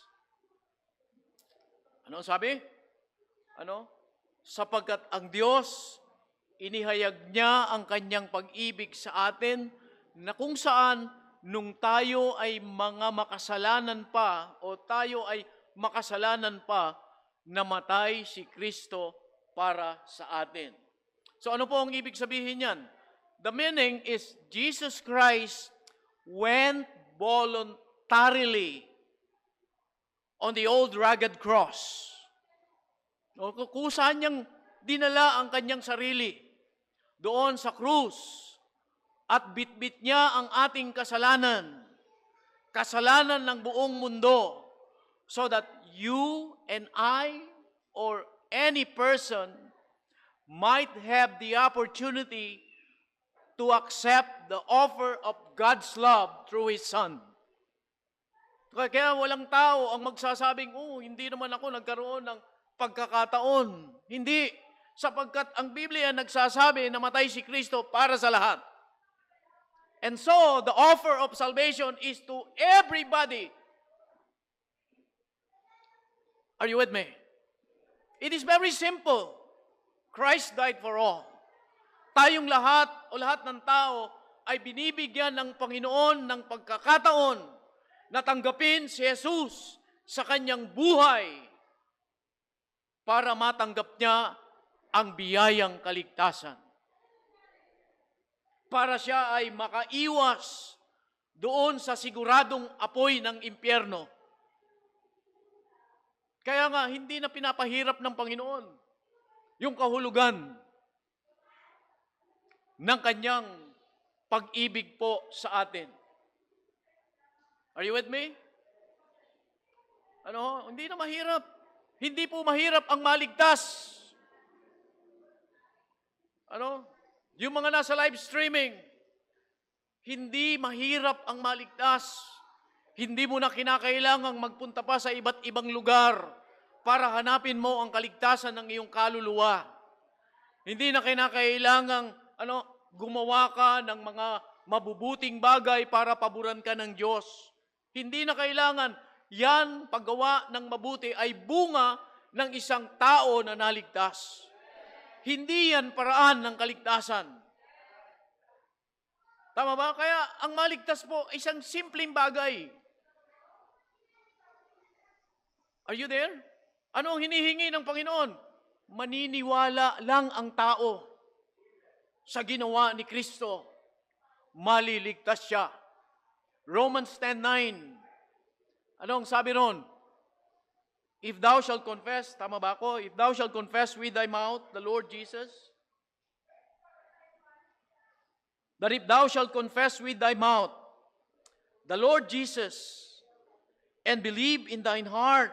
Ano sabi? Sapagkat ang Diyos, inihayag niya ang kanyang pag-ibig sa atin na kung saan nung tayo ay mga makasalanan pa o tayo ay makasalanan pa, namatay si Kristo para sa atin. So ano po ang ibig sabihin niyan? The meaning is Jesus Christ went voluntarily on the old rugged cross. Kung saan niyang dinala ang kanyang sarili doon sa krus at bitbit niya ang ating kasalanan, kasalanan ng buong mundo, so that you and I or any person might have the opportunity to accept the offer of God's love through His Son. Kaya walang tao ang magsasabing, hindi naman ako nagkaroon ng pagkakataon. Hindi. Sapagkat ang Biblia nagsasabi na matay si Kristo para sa lahat. And so, the offer of salvation is to everybody. Are you with me? It is very simple. Christ died for all. Tayong lahat o lahat ng tao ay binibigyan ng Panginoon ng pagkakataon na tanggapin si Jesus sa kanyang buhay para matanggap niya ang biyayang kaligtasan. Para siya ay makaiwas doon sa siguradong apoy ng impyerno. Kaya nga, hindi na pinapahirap ng Panginoon yung kahulugan ng kanyang pag-ibig po sa atin. Are you with me? Hindi na mahirap. Hindi po mahirap ang maligtas. Yung mga nasa live streaming, hindi mahirap ang maligtas. Hindi mo na kinakailangang magpunta pa sa iba't ibang lugar para hanapin mo ang kaligtasan ng iyong kaluluwa. Hindi na kinakailangang gumawa ka ng mga mabubuting bagay para paboran ka ng Diyos. Hindi na kailangan. Yan, paggawa ng mabuti ay bunga ng isang tao na naligtas. Hindi yan paraan ng kaligtasan. Tama ba? Kaya ang maligtas po, isang simpleng bagay. Are you there? Ano ang hinihingi ng Panginoon? Maniniwala lang ang tao sa ginawa ni Kristo. Maliligtas siya. Romans 10:9. Anong sabi ron? If thou shalt confess, tama ba ako? If thou shalt confess with thy mouth the Lord Jesus, that if thou shalt confess with thy mouth the Lord Jesus, and believe in thine heart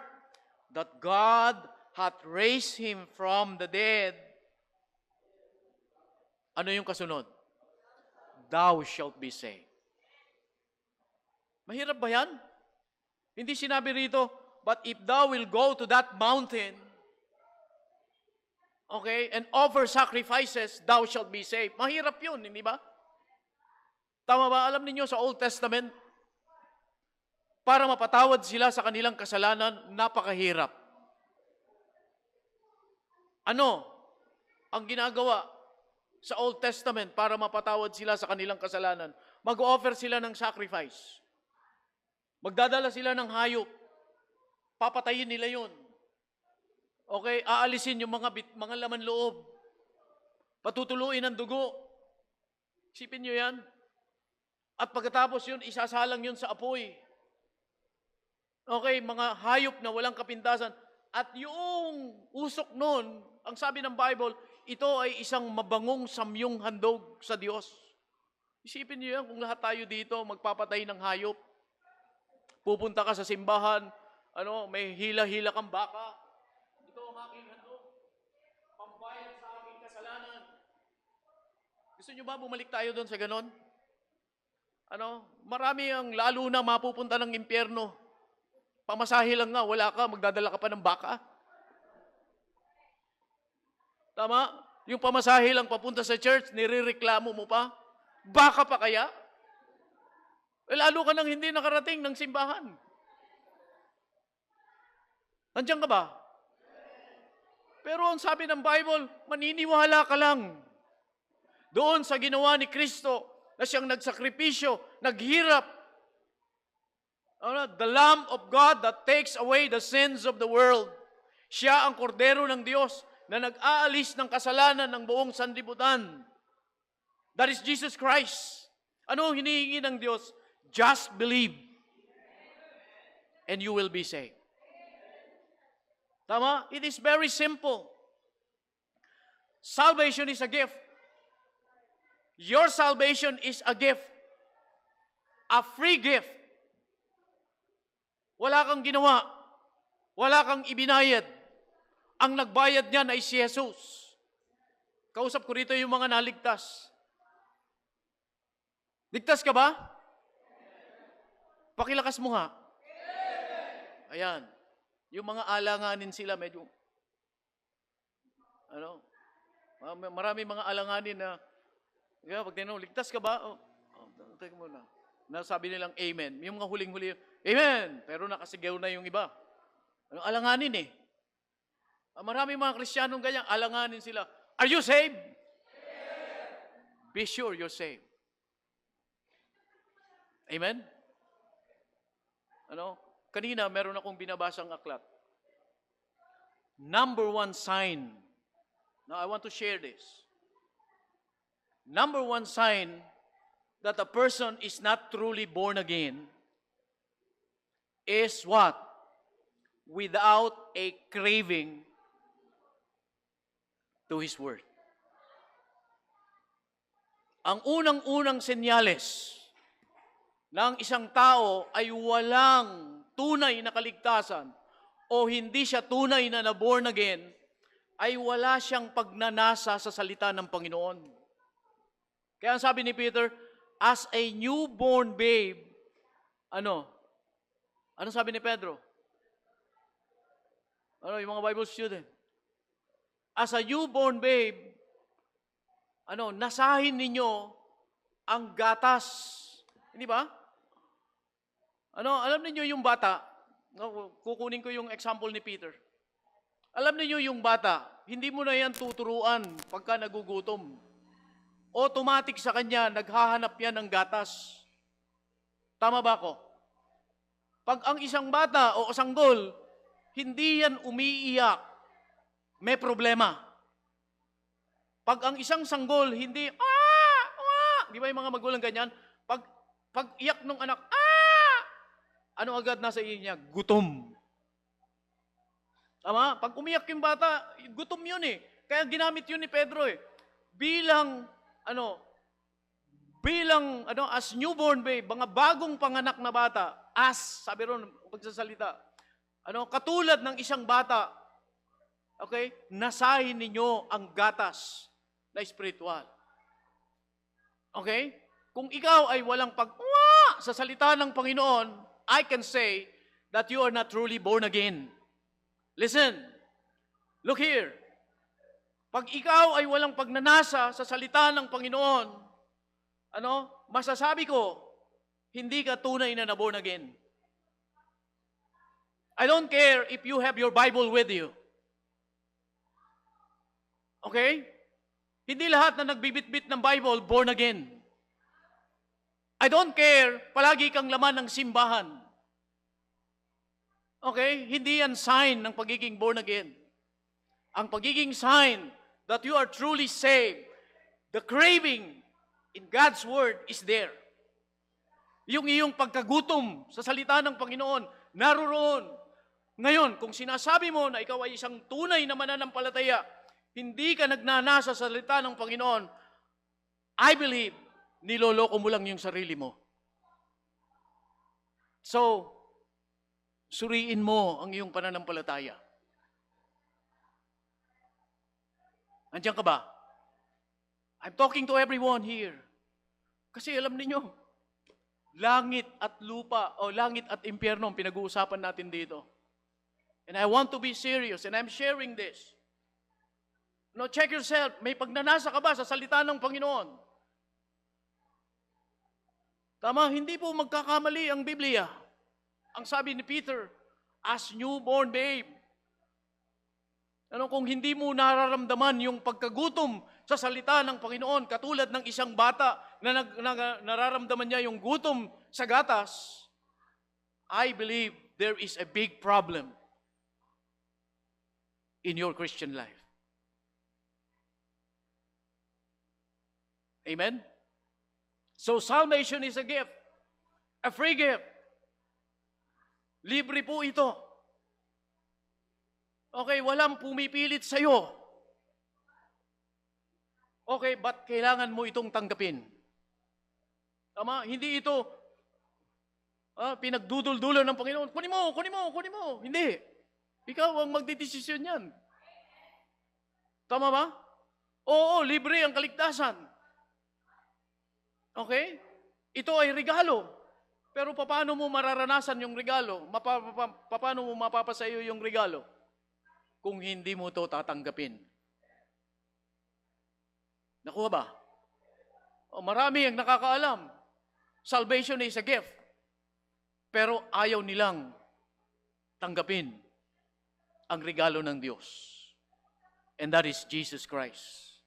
that God hath raised Him from the dead, ano yung kasunod? Thou shalt be saved. Mahirap ba yan? Hindi sinabi rito, but if thou will go to that mountain, okay, and offer sacrifices, thou shalt be saved. Mahirap yun, hindi ba? Tama ba? Alam niyo sa Old Testament, para mapatawad sila sa kanilang kasalanan, napakahirap. Ano ang ginagawa sa Old Testament para mapatawad sila sa kanilang kasalanan? Mag-offer sila ng sacrifice. Magdadala sila ng hayop. Papatayin nila yun. Okay, aalisin yung mga laman loob. Patutuluin ang dugo. Isipin nyo yan. At pagkatapos yun, isasalang yun sa apoy. Okay, mga hayop na walang kapintasan. At yung usok nun, ang sabi ng Bible, ito ay isang mabangong samyong handog sa Diyos. Isipin niyo yan, kung lahat tayo dito magpapatay ng hayop. Pupunta ka sa simbahan, may hila-hila kang baka. Ito ang aking handog. Pambayad sa aking kasalanan. Gusto niyo ba bumalik tayo doon sa ganon? Marami ang lalo na mapupunta ng impyerno. Pamasahe lang nga, wala ka, magdadala ka pa ng baka. Tama? Yung pamasahe lang papunta sa church, nirereklamo mo pa. Baka pa kaya? Lalo ka nang hindi nakarating ng simbahan. Nandiyan ka ba? Pero ang sabi ng Bible, maniniwala ka lang. Doon sa ginawa ni Kristo, na siyang nagsakripisyo, naghirap. The Lamb of God that takes away the sins of the world. Siya ang kordero ng Diyos na nag-aalis ng kasalanan ng buong sanlibutan. That is Jesus Christ. Ano ang hinihingi ng Diyos? Just believe and you will be saved. Tama? It is very simple. Salvation is a gift. Your salvation is a gift. A free gift. Wala kang ginawa. Wala kang ibinayad. Ang nagbayad niyan ay si Jesus. Kausap ko rito yung mga naligtas. Ligtas ka ba? Pakilakas mo nga. Ayan. Yung mga alanganin sila medyo, marami mga alanganin na, pag tinanong, ligtas ka ba? Teka muna. Nasabi nilang amen. Yung mga huling-huli, amen! Pero nakasigaw na yung iba. Alanganin eh. Marami mga Kristiyanong ganyan, alanganin sila. Are you saved? Be sure you're saved. Amen? Kanina, meron akong binabasang aklat. Number one sign. Now, I want to share this. Number one sign that a person is not truly born again is what? Without a craving to His Word. Ang unang-unang senyales ng isang tao ay walang tunay na kaligtasan o hindi siya tunay na na-born again, ay wala siyang pagnanasa sa salita ng Panginoon. Kaya ang sabi ni Peter, as a newborn babe, ano sabi ni Pedro? Yung mga Bible student? As a newborn babe, nasahin ninyo ang gatas. Hindi ba? Alam niyo yung bata, kukunin ko yung example ni Peter. Alam niyo yung bata, hindi mo na yan tuturuan pagka nagugutom. Automatic sa kanya, naghahanap yan ng gatas. Tama ba ako? Pag ang isang bata o sanggol, hindi yan umiiyak, may problema. Pag ang isang sanggol, hindi, di ba yung mga magulang ganyan? Pag iyak ng anak, ano agad nasa iyo niya? Gutom. Tama? Pag umiyak yung bata, gutom yun eh. Kaya ginamit yun ni Pedro eh. Bilang, as newborn babe, mga bagong panganak na bata, sabi ron, pagsasalita, katulad ng isang bata, okay, nasahin ninyo ang gatas na spiritual. Okay? Kung ikaw ay walang sa salita ng Panginoon, I can say that you are not truly born again. Listen, look here. Pag ikaw ay walang pagnanasa sa salita ng Panginoon, masasabi ko, hindi ka tunay na born again. I don't care if you have your Bible with you. Okay? Hindi lahat na nagbibitbit ng Bible, born again. I don't care, palagi kang laman ng simbahan. Okay? Hindi yan sign ng pagiging born again. ang pagiging sign that you are truly saved, the craving in God's Word is there. Yung iyong pagkagutom sa salita ng Panginoon, naroon. Ngayon, kung sinasabi mo na ikaw ay isang tunay na mananampalataya, hindi ka nagnanasa sa salita ng Panginoon, I believe, niloloko mo lang yung sarili mo. So, suriin mo ang iyong pananampalataya. Andiyan ka ba? I'm talking to everyone here. Kasi alam niyo, langit at lupa, o langit at impyerno ang pinag-uusapan natin dito. And I want to be serious, and I'm sharing this. No, check yourself. May pagnanasa ka ba sa salita ng Panginoon? Tama, hindi po magkakamali ang Biblia. Ang sabi ni Peter, as newborn babe. Ano, kung hindi mo nararamdaman yung pagkagutom sa salita ng Panginoon, katulad ng isang bata na nararamdaman niya yung gutom sa gatas, I believe there is a big problem in your Christian life. Amen? So salvation is a gift, a free gift. Libre po ito. Okay, walang pumipilit sa'yo. Okay, but kailangan mo itong tanggapin. Tama? Hindi ito pinagdudul-dulo ng Panginoon. Kunin mo. Hindi. Ikaw ang magdidesisyon yan. Tama ba? Oo, libre ang kaligtasan. Okay? Ito ay regalo. Pero paano mo mararanasan yung regalo? Paano mo mapapasayo yung regalo? Kung hindi mo ito tatanggapin. Nakuha ba? Marami ang nakakaalam. Salvation is a gift. Pero ayaw nilang tanggapin ang regalo ng Diyos. And that is Jesus Christ.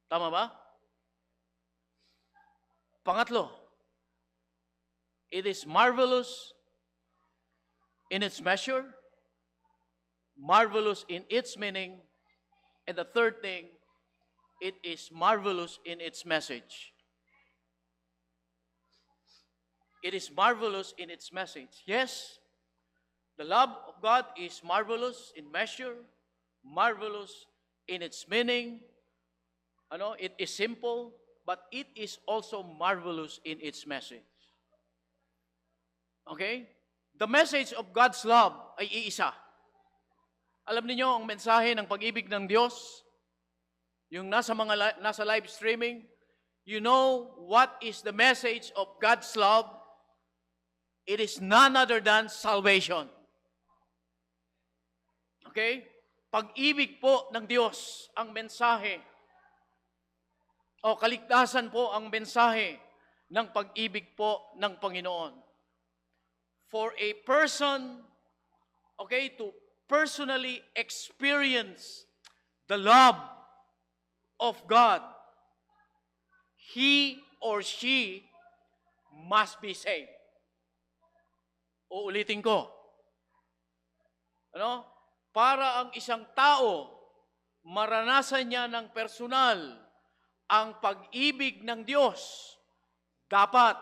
Tama ba? Pangatlo, it is marvelous in its measure, marvelous in its meaning, and the third thing, it is marvelous in its message. It is marvelous in its message. Yes, the love of God is marvelous in measure, marvelous in its meaning. It is simple, but it is also marvelous in its message. Okay? The message of God's love ay iisa. Alam niyo ang mensahe ng pag-ibig ng Diyos, yung nasa live streaming, you know what is the message of God's love? It is none other than salvation. Okay? Pag-ibig po ng Diyos ang mensahe. O kaligtasan po ang mensahe ng pag-ibig po ng Panginoon. For a person, okay, to personally experience the love of God, he or she must be saved. Uulitin ko. Para ang isang tao maranasan niya ng personal ang pag-ibig ng Diyos, dapat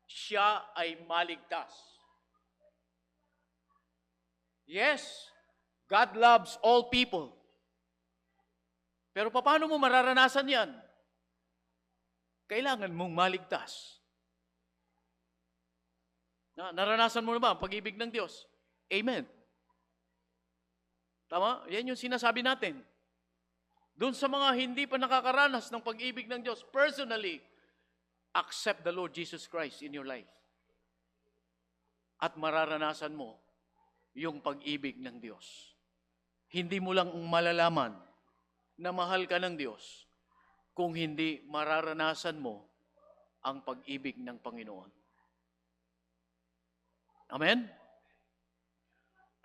siya ay maligtas. Yes, God loves all people. Pero paano mo mararanasan yan? Kailangan mong maligtas. Naranasan mo na ba ang pag-ibig ng Diyos? Amen. Tama? Yan yung sinasabi natin. Doon sa mga hindi pa nakakaranas ng pag-ibig ng Diyos, personally, accept the Lord Jesus Christ in your life. At mararanasan mo yung pag-ibig ng Diyos. Hindi mo lang malalaman na mahal ka ng Diyos kung hindi mararanasan mo ang pag-ibig ng Panginoon. Amen?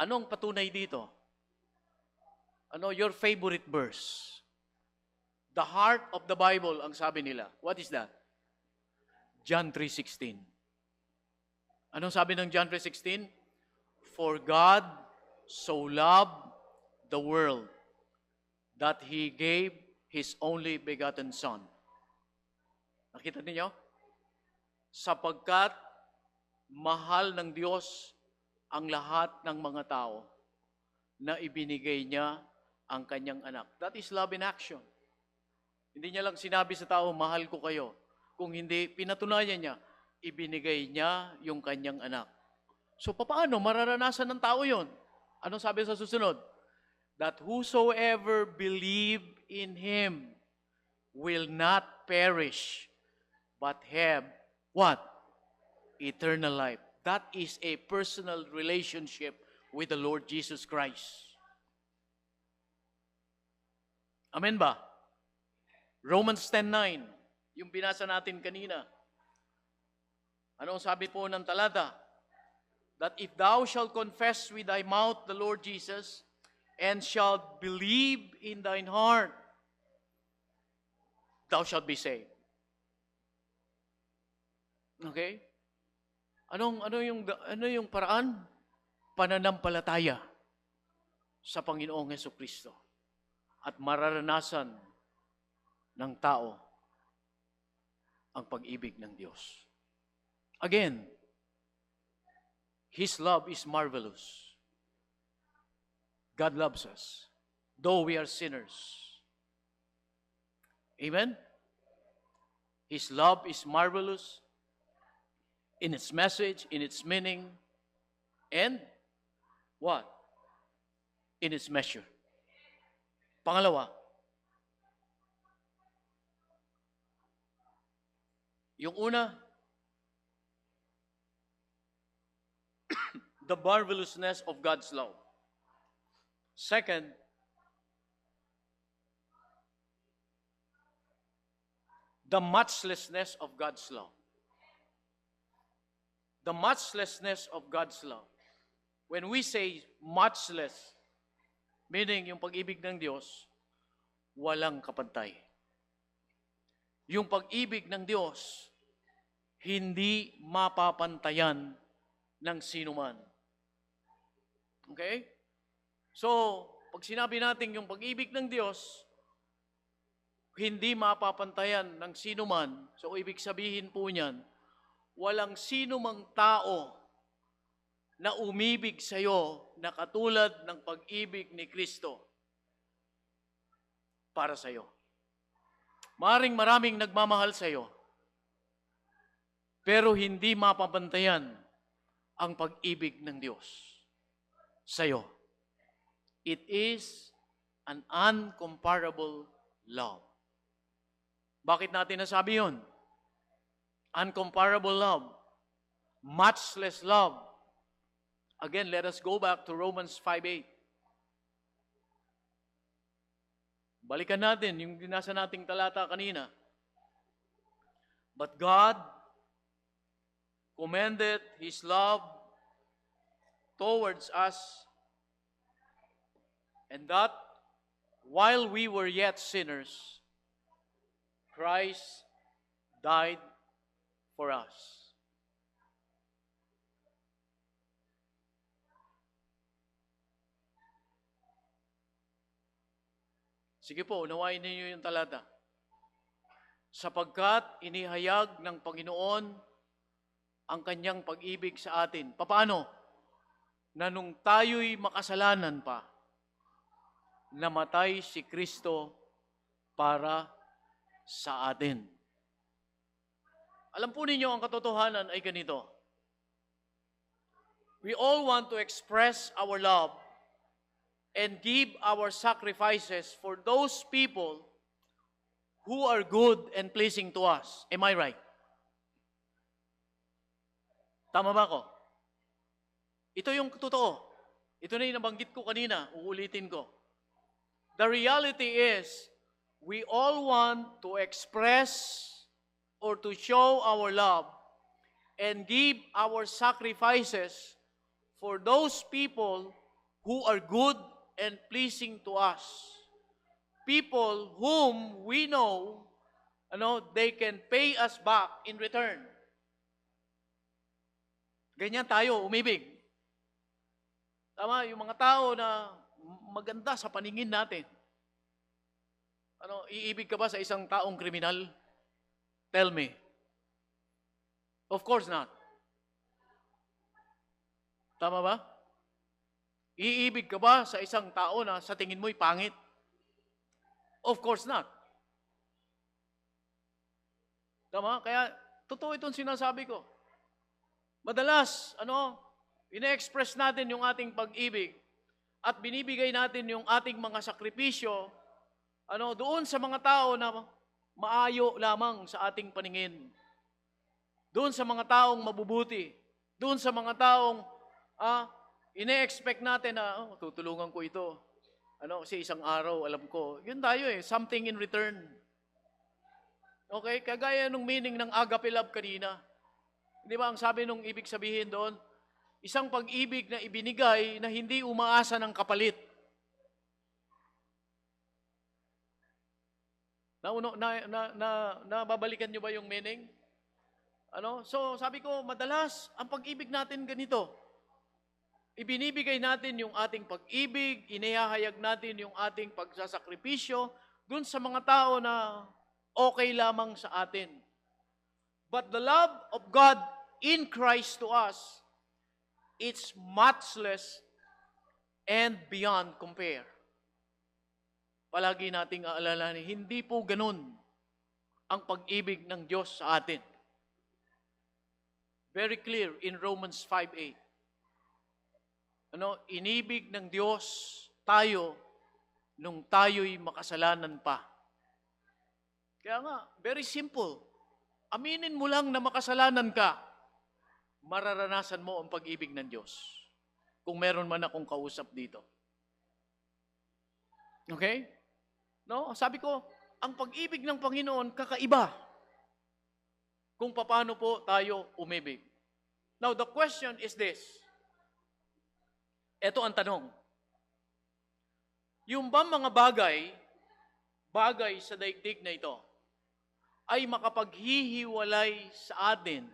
Anong patunay dito? Your favorite verse? The heart of the Bible, ang sabi nila. What is that? John 3:16. Anong sabi ng John 3:16? For God so loved the world that He gave His only begotten Son. Nakita niyo? Sapagkat mahal ng Diyos ang lahat ng mga tao na ibinigay niya ang kanyang anak. That is love in action. Hindi niya lang sinabi sa tao, mahal ko kayo. Kung hindi, pinatunayan niya, ibinigay niya yung kanyang anak. So, paano mararanasan ng tao yon? Anong sabi sa susunod? That whosoever believe in Him will not perish, but have what? Eternal life. That is a personal relationship with the Lord Jesus Christ. Amen ba? Romans 10:9, yung binasa natin kanina. Ano ang sabi po ng talata? That if thou shalt confess with thy mouth the Lord Jesus, and shalt believe in thine heart, thou shalt be saved. Okay? Ano yung paraan? Pananampalataya sa Panginoong Hesukristo. At mararanasan ng tao ang pag-ibig ng Diyos. Again, His love is marvelous. God loves us, though we are sinners. Amen? His love is marvelous in its message, in its meaning, and what? In its measure. Pangalawa, yung una, the marvelousness of God's love. Second, the matchlessness of God's love. The matchlessness of God's love. When we say matchless, meaning yung pag-ibig ng Diyos, walang kapantay. Yung pag-ibig ng Diyos, hindi mapapantayan ng sinuman. Okay? So, pag sinabi natin yung pag-ibig ng Diyos, hindi mapapantayan ng sinuman, so ibig sabihin po niyan, walang sinumang tao na umibig sa iyo na katulad ng pag-ibig ni Kristo para sa iyo. Maraming nagmamahal sa iyo, pero hindi mapapantayan ang pag-ibig ng Diyos sa iyo. It is an uncomparable love. Bakit natin nasabi yun? Uncomparable love. Matchless love. Again, let us go back to Romans 5:8. Balikan natin yung dinasa nating talata kanina. But God commended His love towards us, and that while we were yet sinners, Christ died for us. Sige po, unawain ninyo yung talata. Sapagkat inihayag ng Panginoon ang kanyang pag-ibig sa atin. Paano? Na nung tayo'y makasalanan pa, namatay si Kristo para sa atin. Alam po ninyo, ang katotohanan ay ganito. We all want to express our love and give our sacrifices for those people who are good and pleasing to us. Am I right? Tama ba ako? Ito yung totoo. Ito na yung nabanggit ko kanina, uulitin ko. The reality is, we all want to express or to show our love and give our sacrifices for those people who are good and pleasing to us. People whom we know, they can pay us back in return. Ganyan tayo, umibig. Tama, yung mga tao na maganda sa paningin natin. Iibig ka ba sa isang taong kriminal? Tell me. Of course not. Tama ba? Iibig ka ba sa isang tao na sa tingin mo'y pangit? Of course not. Tama? Kaya, totoo itong sinasabi ko. Madalas, ine-express natin yung ating pag-ibig at binibigay natin yung ating mga sakripisyo, doon sa mga tao na maayo lamang sa ating paningin. Doon sa mga taong mabubuti. Doon sa mga taong, ine-expect natin na, tutulungan ko ito. Kasi isang araw, alam ko, yun tayo something in return. Okay? Kagaya nung meaning ng agape love kanina. Di ba, ang sabi nung ibig sabihin doon, isang pag-ibig na ibinigay na hindi umaasa ng kapalit. Nababalikan nyo ba yung meaning? So, sabi ko, madalas, ang pag-ibig natin ganito. Ibinibigay natin yung ating pag-ibig, inihahayag natin yung ating pagsasakripisyo dun sa mga tao na okay lamang sa atin. But the love of God in Christ to us, it's matchless and beyond compare. Palagi nating aalalahanin, hindi po ganun ang pag-ibig ng Diyos sa atin. Very clear in Romans 5:8. Inibig ng Diyos tayo nung tayo'y makasalanan pa. Kaya nga, very simple. Aminin mo lang na makasalanan ka, mararanasan mo ang pag-ibig ng Diyos. Kung meron man akong kausap dito. Okay? Sabi ko, ang pag-ibig ng Panginoon kakaiba kung paano po tayo umibig. Now, the question is this. Ito ang tanong. Yung ba mga bagay sa daigdig na ito, ay makapaghihiwalay sa atin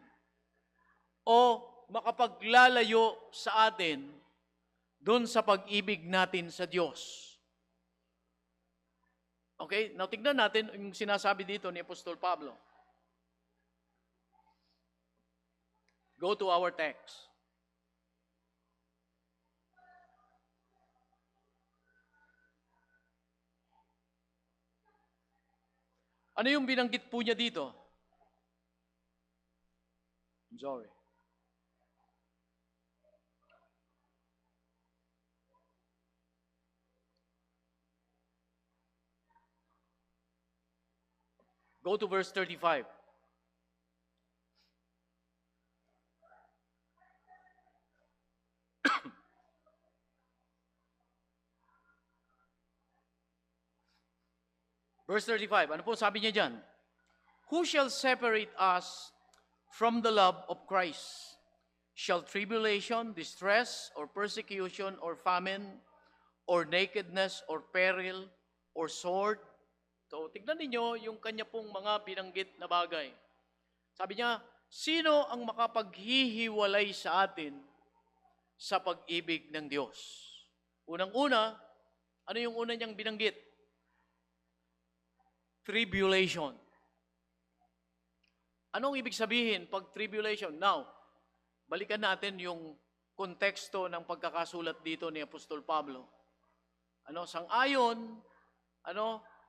o makapaglalayo sa atin doon sa pag-ibig natin sa Diyos? Okay? Now, tignan natin yung sinasabi dito ni Apostol Pablo. Go to our text. Ano yung binanggit po niya dito? I'm sorry. Go to verse 35. Verse 35, ano po sabi niya dyan? Who shall separate us from the love of Christ? Shall tribulation, distress, or persecution, or famine, or nakedness, or peril, or sword? So, tignan ninyo yung kanya pong mga binanggit na bagay. Sabi niya, sino ang makapaghihiwalay sa atin sa pag-ibig ng Diyos? Unang-una, ano yung una niyang binanggit? Tribulation. Anong ibig sabihin pag tribulation? Now, balikan natin yung konteksto ng pagkakasulat dito ni Apostol Pablo. Sang-ayon,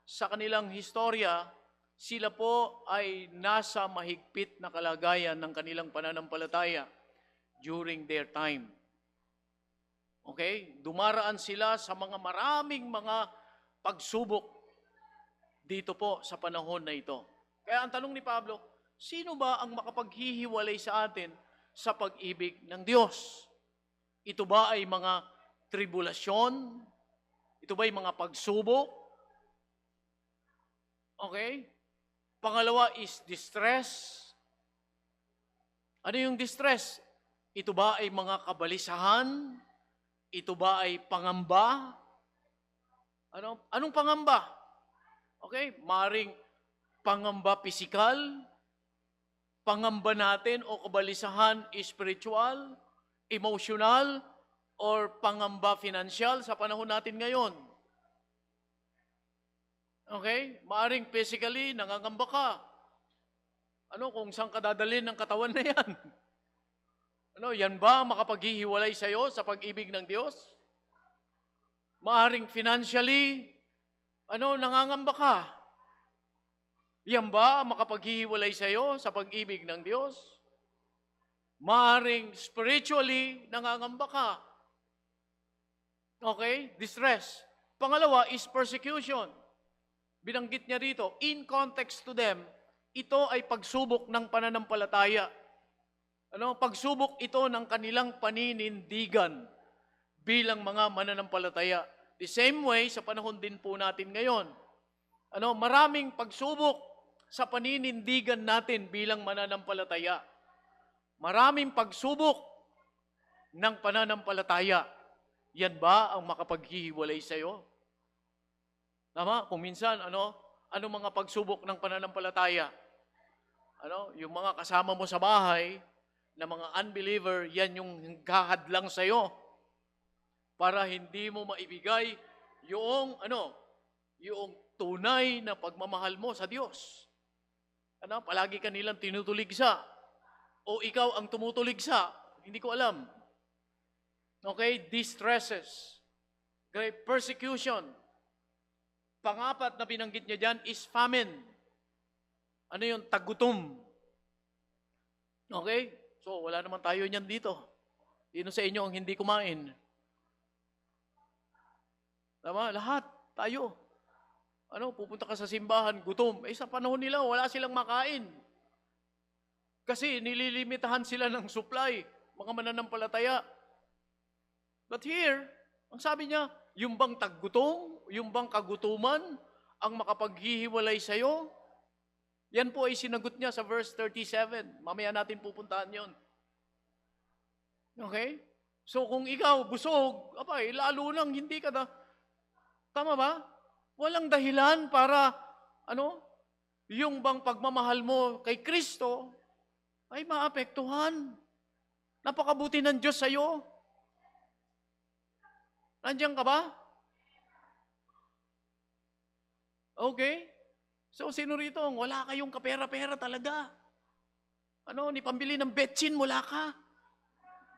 sa kanilang historya, sila po ay nasa mahigpit na kalagayan ng kanilang pananampalataya during their time. Okay? Dumaraan sila sa maraming mga pagsubok dito po sa panahon na ito. Kaya ang tanong ni Pablo, sino ba ang makapaghihiwalay sa atin sa pag-ibig ng Diyos? Ito ba ay mga tribulasyon? Ito ba ay mga pagsubok? Okay? Pangalawa is distress. Ano yung distress? Ito ba ay mga kabalisahan? Ito ba ay pangamba? Anong pangamba? Okay? Maring pangamba pisikal, pangamba natin o kabalisahan spiritual, emotional, or pangamba financial sa panahon natin ngayon. Okay? Maaring physically, nangangamba ka. Kung saan ka dadalhin ng katawan na yan? Yan ba makapaghihiwalay sa'yo sa pag-ibig ng Diyos? Maaring financially, nangangamba ka. Yan ba makapaghihiwalay sa'yo sa pag-ibig ng Diyos? Maaring spiritually, nangangamba ka. Okay? Distress. Pangalawa is persecution. Binanggit niya rito, in context to them, ito ay pagsubok ng pananampalataya. Pagsubok ito ng kanilang paninindigan bilang mga mananampalataya. The same way, sa panahon din po natin ngayon. Maraming pagsubok sa paninindigan natin bilang mananampalataya. Maraming pagsubok ng pananampalataya. Yan ba ang makapaghihiwalay sa'yo? Tama? Kung minsan, ano mga pagsubok ng pananampalataya? Yung mga kasama mo sa bahay, na mga unbeliever, yan yung gahadlang sa'yo para hindi mo maibigay yung tunay na pagmamahal mo sa Diyos. Palagi ka nilang tinutuligsa. O ikaw ang tumutuligsa. Hindi ko alam. Okay? Distresses. Okay? Persecution. Pangapat na binanggit niya dyan is famine. Yung tagutom. Okay? So, wala naman tayo niyan dito. Sino sa inyo ang hindi kumain? Tama? Lahat. Tayo. Pupunta ka sa simbahan, gutom. Sa panahon nila, wala silang makain. Kasi nililimitahan sila ng supply, mga mananampalataya. But here, ang sabi niya, yung bang taggutom, yung bang kagutuman, ang makapaghihiwalay sa'yo, yan po ay sinagot niya sa verse 37. Mamaya natin pupuntahan yon. Okay? So kung ikaw busog, lalo nang hindi ka na, tama ba? Walang dahilan para, yung bang pagmamahal mo kay Kristo ay maapektuhan. Napakabuti ng Diyos sa'yo. Nandiyan ka ba? Okay? So, sino rito? Wala kayong kapera-pera talaga. Ni pambili ng betsin, wala ka.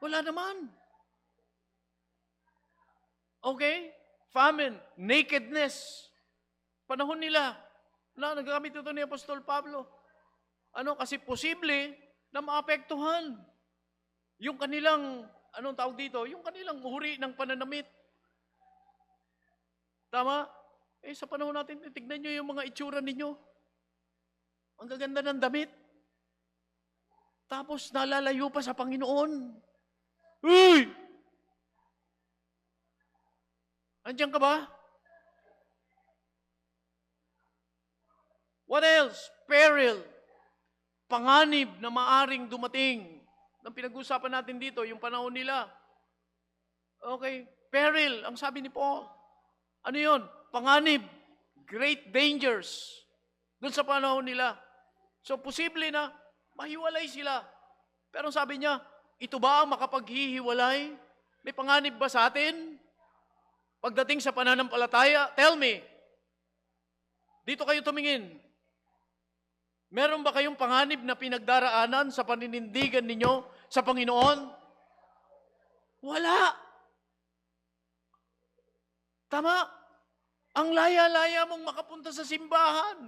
Wala naman. Okay? Famine, nakedness. Panahon nila. Nagagamit ito ni Apostol Pablo. Kasi posible na maapektuhan yung kanilang, tawag dito? Yung kanilang uri ng pananamit. Tama? Sa panahon natin, tignan nyo yung mga itsura ninyo. Ang gaganda ng damit. Tapos nalalayo pa sa Panginoon. Uy! Andiyan ka ba? What else? Peril. Panganib na maaring dumating. Ang pinag-usapan natin dito, yung panahon nila. Okay. Peril, ang sabi ni Paul. Ano yun? Panganib, great dangers, doon sa panahon nila. So, posible na mahiwalay sila. Pero sabi niya, ito ba ang makapaghihiwalay? May panganib ba sa atin? Pagdating sa pananampalataya, tell me. Dito kayo tumingin. Meron ba kayong panganib na pinagdaraanan sa paninindigan ninyo sa Panginoon? Wala. Tama. Ang laya-laya mong makapunta sa simbahan.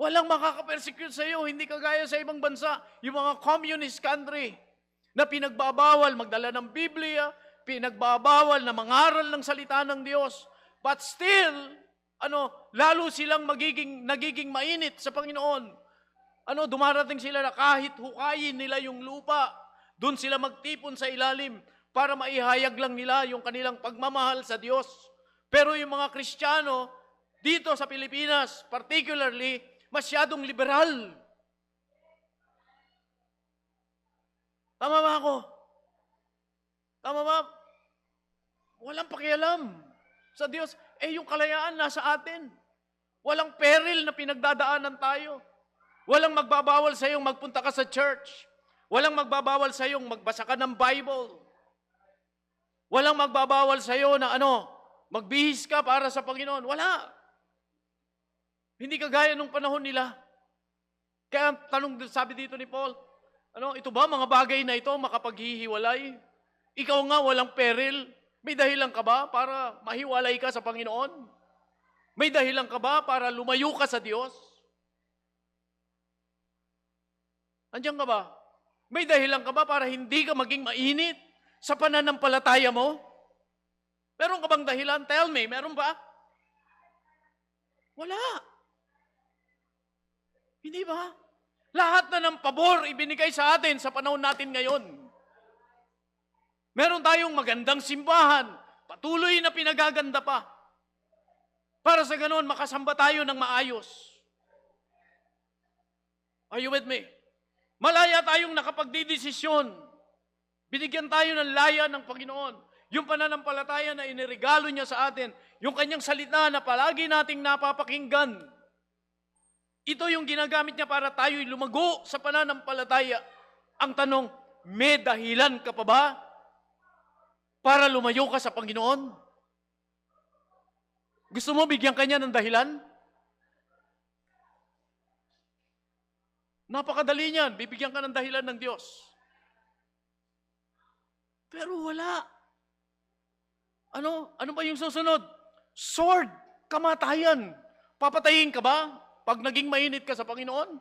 Walang makaka-persecute sa iyo, hindi kagaya sa ibang bansa. Yung mga communist country na pinagbabawal magdala ng Biblia, pinagbabawal na mangaral ng salita ng Diyos. But still, lalo silang nagiging mainit sa Panginoon. Dumarating sila na kahit hukayin nila yung lupa, doon sila magtipon sa ilalim para maihayag lang nila yung kanilang pagmamahal sa Diyos. Pero yung mga Kristiyano, dito sa Pilipinas, particularly, masyadong liberal. Tama ba ako? Tama ba? Walang pakialam sa Diyos. Yung kalayaan nasa atin. Walang peril na pinagdadaanan tayo. Walang magbabawal sa iyong magpunta ka sa church. Walang magbabawal sa iyong magbasa ka ng Bible. Walang magbabawal sa'yo na magbihis ka para sa Panginoon. Wala. Hindi kagaya nung panahon nila. Kaya sabi dito ni Paul, ito ba mga bagay na ito makapaghihiwalay? Ikaw nga walang peril. May dahilan ka ba para mahiwalay ka sa Panginoon? May dahilan ka ba para lumayo ka sa Diyos? Andiyan ka ba? May dahilan ka ba para hindi ka maging mainit sa pananampalataya mo? Meron ka bang dahilan? Tell me, meron ba? Wala. Hindi ba? Lahat na ng pabor ibinigay sa atin sa panahon natin ngayon. Meron tayong magandang simbahan, patuloy na pinagaganda pa. Para sa ganoon, makasamba tayo ng maayos. Are you with me? Malaya tayong nakapagdidesisyon. Binigyan tayo ng laya ng Panginoon. Yung pananampalataya na iniregalo niya sa atin, yung kanyang salita na palagi nating napapakinggan. Ito yung ginagamit niya para tayo'y lumago sa pananampalataya. Ang tanong, may dahilan ka pa ba para lumayo ka sa Panginoon? Gusto mo bigyan kanya ng dahilan? Napakadali niyan. Bibigyan ka ng dahilan ng Diyos. Pero wala. Ano ba yung susunod? Sword, kamatayan. Papatayin ka ba pag naging mainit ka sa Panginoon?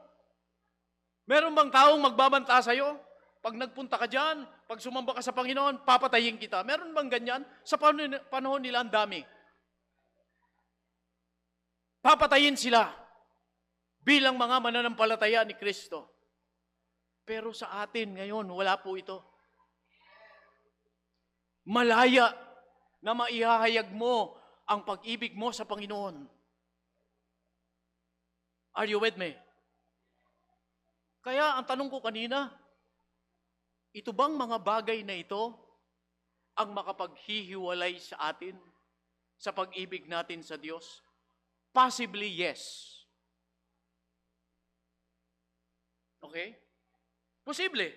Meron bang taong magbabanta sa'yo? Pag nagpunta ka dyan, pag sumamba ka sa Panginoon, papatayin kita. Meron bang ganyan? Sa panahon nila, ang dami. Papatayin sila bilang mga mananampalataya ni Kristo. Pero sa atin ngayon, wala po ito. Malaya na maihahayag mo ang pag-ibig mo sa Panginoon. Are you with me? Kaya ang tanong ko kanina, ito bang mga bagay na ito ang makapaghihiwalay sa atin sa pag-ibig natin sa Diyos? Possibly yes. Okay? Posible.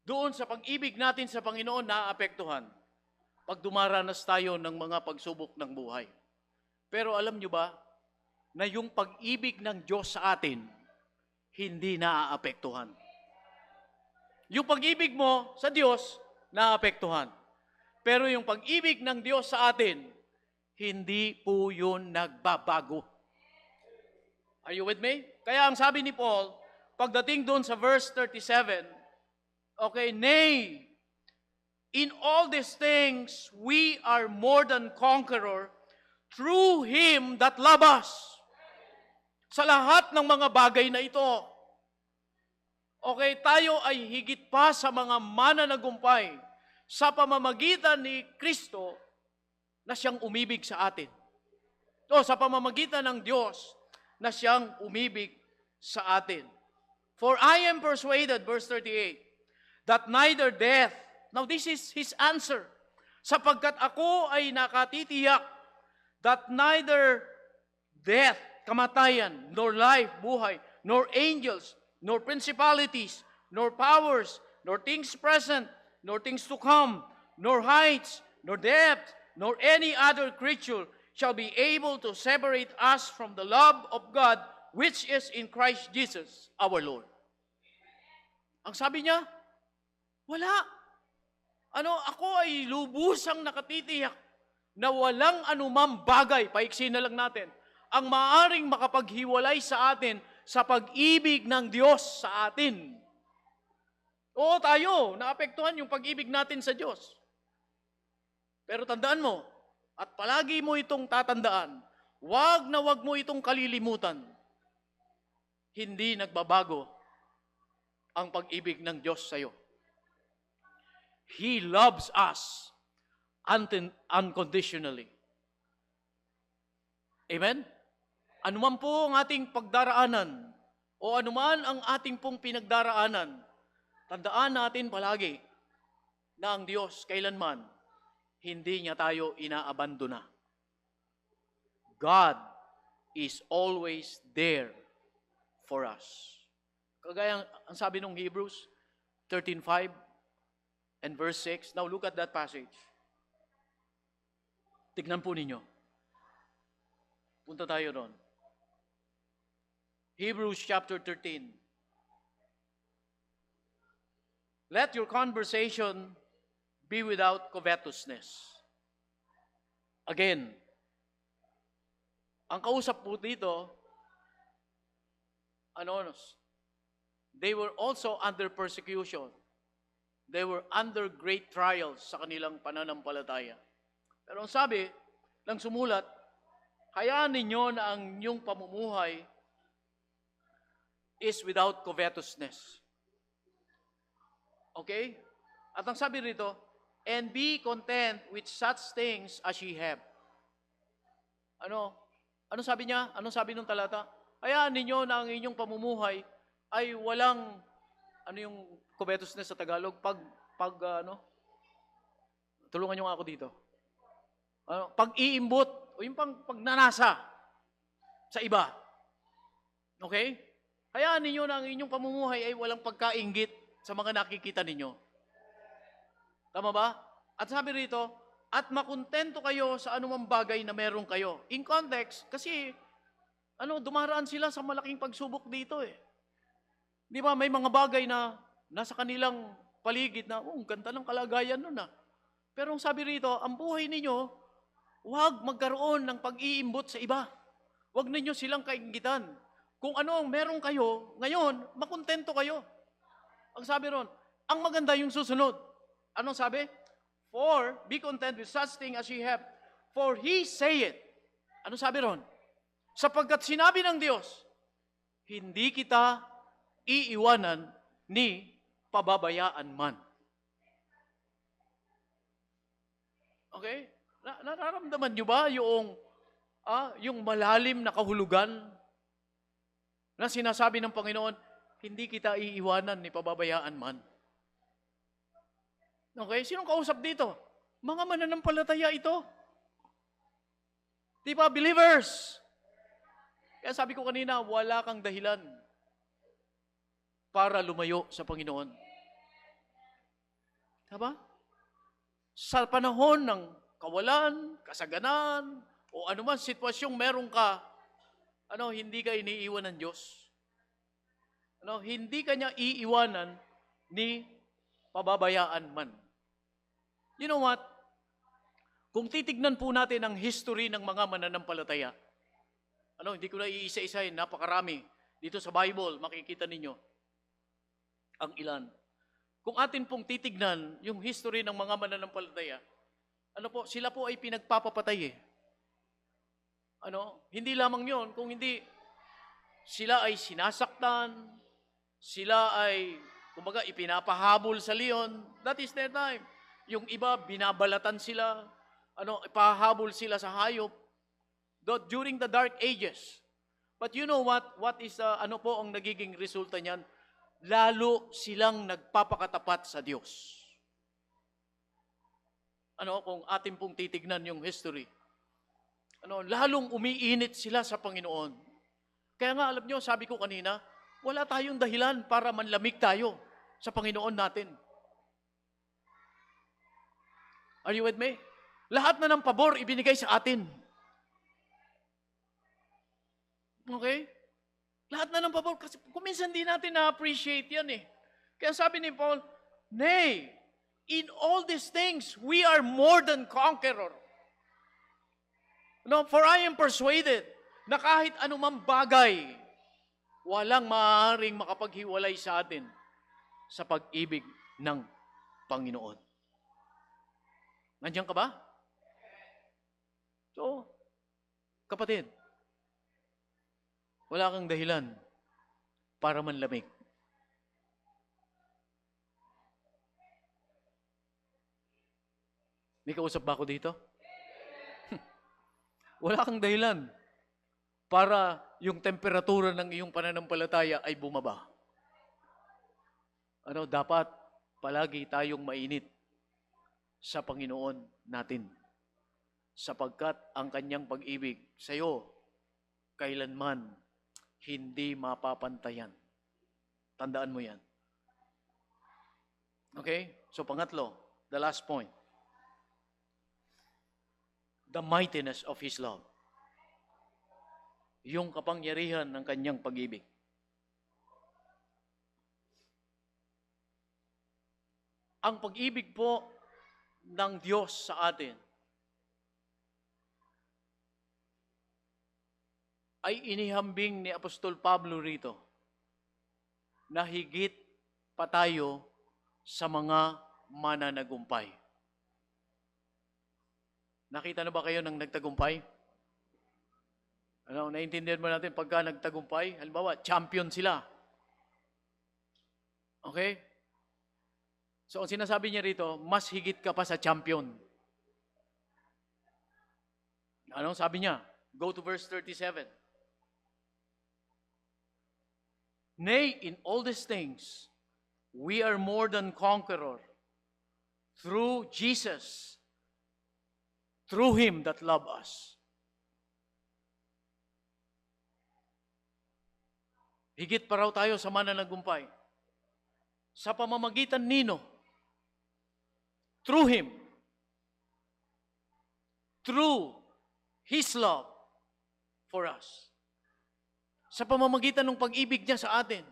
Doon sa pag-ibig natin sa Panginoon naaapektuhan pag dumaranas tayo ng mga pagsubok ng buhay. Pero alam nyo ba na yung pag-ibig ng Diyos sa atin hindi naaapektuhan? Yung pag-ibig mo sa Diyos naaapektuhan. Pero yung pag-ibig ng Diyos sa atin, hindi po yun nagbabago. Are you with me? Kaya ang sabi ni Paul, pagdating doon sa verse 37, okay, nay, in all these things, we are more than conqueror through Him that love us. Sa lahat ng mga bagay na ito, okay, tayo ay higit pa sa mga mananagumpay sa pamamagitan ni Kristo na siyang umibig sa atin. O sa pamamagitan ng Diyos na siyang umibig sa atin. For I am persuaded, verse 38, that neither death, now this is his answer, sapagkat ako ay nakatitiyak that neither death, kamatayan, nor life, buhay, nor angels, nor principalities, nor powers, nor things present, nor things to come, nor heights, nor depth, nor any other creature shall be able to separate us from the love of God which is in Christ Jesus our Lord. Ang sabi niya, wala. Ako ay lubusang nakatitiyak na walang anumang bagay, paiksi na lang natin, ang maaring makapaghiwalay sa atin sa pag-ibig ng Diyos sa atin. Oo, tayo, naapektuhan yung pag-ibig natin sa Diyos. Pero tandaan mo, at palagi mo itong tatandaan, wag na wag mo itong kalilimutan. Hindi nagbabago ang pag-ibig ng Diyos sa iyo. He loves us unconditionally. Amen? Anuman po ang ating pagdaraanan o anuman ang ating pong pinagdaraanan, tandaan natin palagi na ang Diyos kailanman hindi niya tayo inaabandona. God is always there for us. Kagaya ang sabi ng Hebrews 13:5, and verse 6. Now look at that passage. Tignan po ninyo. Punta tayo ron. Hebrews chapter 13. Let your conversation be without covetousness. Again, ang kausap po dito, they were also under persecution. They were under great trials sa kanilang pananampalataya. Pero ang sabi ng sumulat, hayaan ninyo na ang inyong pamumuhay is without covetousness. Okay? At ang sabi rito, and be content with such things as ye have. Ano sabi niya? Anong sabi ng talata? Hayaan ninyo na ang inyong pamumuhay ay walang, yung covetousness sa Tagalog? Tulungan niyo nga ako dito. Pag-iimbot, o yung pagnanasa sa iba. Okay? Hayaan ninyo na ang inyong pamumuhay ay walang pagkainggit sa mga nakikita ninyo. Tama ba? At sabi rito, at makontento kayo sa anumang bagay na meron kayo. In context, kasi dumaraan sila sa malaking pagsubok dito eh. Di ba, may mga bagay na nasa kanilang paligid na, ganda ng kalagayan nun ah. Pero ang sabi rito, ang buhay ninyo, huwag magkaroon ng pag-iimbot sa iba. Huwag ninyo silang kainggitan. Kung ano ang meron kayo, ngayon, makontento kayo. Ang sabi ron, ang maganda yung susunod. Anong sabi? For, be content with such thing as ye have. For he saith. Anong sabi ron? Sapagkat sinabi ng Diyos, hindi kita iiwanan ni pababayaan man. Okay? Nararamdaman nyo ba yung malalim na kahulugan na sinasabi ng Panginoon, hindi kita iiwanan ni pababayaan man? Okay? Sinong kausap dito? Mga mananampalataya ito. Di ba, believers? Kaya sabi ko kanina, wala kang dahilan para lumayo sa Panginoon. Diba? Sa panahon ng kawalan, kasaganan, o anuman sitwasyong meron ka, hindi ka iniiwan ng Diyos. Hindi ka niya iiwanan ni pababayaan man. You know what? Kung titignan po natin ang history ng mga mananampalataya, hindi ko na iisa-isahin, napakarami. Dito sa Bible, makikita ninyo ang ilan. Kung atin pong titignan yung history ng mga mananampalataya, sila po ay pinagpapapatay eh. Hindi lamang yon, kung hindi sila ay sinasaktan, sila ay, kumbaga, ipinapahabol sa leon, that is their time. Yung iba, binabalatan sila, ipahabol sila sa hayop, during the dark ages. But you know what? What is, po ang nagiging resulta niyan? Lalo silang nagpapakatapat sa Diyos. Kung atin pong titignan yung history. Lalong umiinit sila sa Panginoon. Kaya nga, alam nyo, sabi ko kanina, wala tayong dahilan para manlamig tayo sa Panginoon natin. Are you with me? Lahat na ng pabor ibinigay sa atin. Okay? Lahat na ng pabor. Kasi kuminsan di natin na-appreciate yan eh. Kaya sabi ni Paul, nay, in all these things, we are more than conqueror. For I am persuaded na kahit anumang bagay, walang maaaring makapaghiwalay sa atin sa pag-ibig ng Panginoon. Nandiyan ka ba? So, kapatid, wala kang dahilan para manlamig. May kausap ba ako dito? Wala kang dahilan para yung temperatura ng iyong pananampalataya ay bumaba. Dapat palagi tayong mainit sa Panginoon natin. Sapagkat ang kanyang pag-ibig sa iyo, kailanman hindi mapapantayan. Tandaan mo yan. Okay? So pangatlo, the last point, the mightiness of His love. Yung kapangyarihan ng kanyang pag-ibig. Ang pag-ibig po ng Diyos sa atin ay inihambing ni Apostol Pablo rito na higit pa tayo sa mga mananagumpay. Nakita na ba kayo ng nagtagumpay? Ano, naiintindihan mo natin pagka nagtagumpay? Halimbawa, champion sila. Okay? So, ang sinasabi niya rito, mas higit ka pa sa champion. Ano sabi niya? Go to verse 37. Nay, in all these things, we are more than conqueror through Jesus, through Him that loved us. Higit pa raw tayo sa mananagumpay. Sa pamamagitan nino, through Him, through His love for us. Sa pamamagitan ng pag-ibig niya sa atin,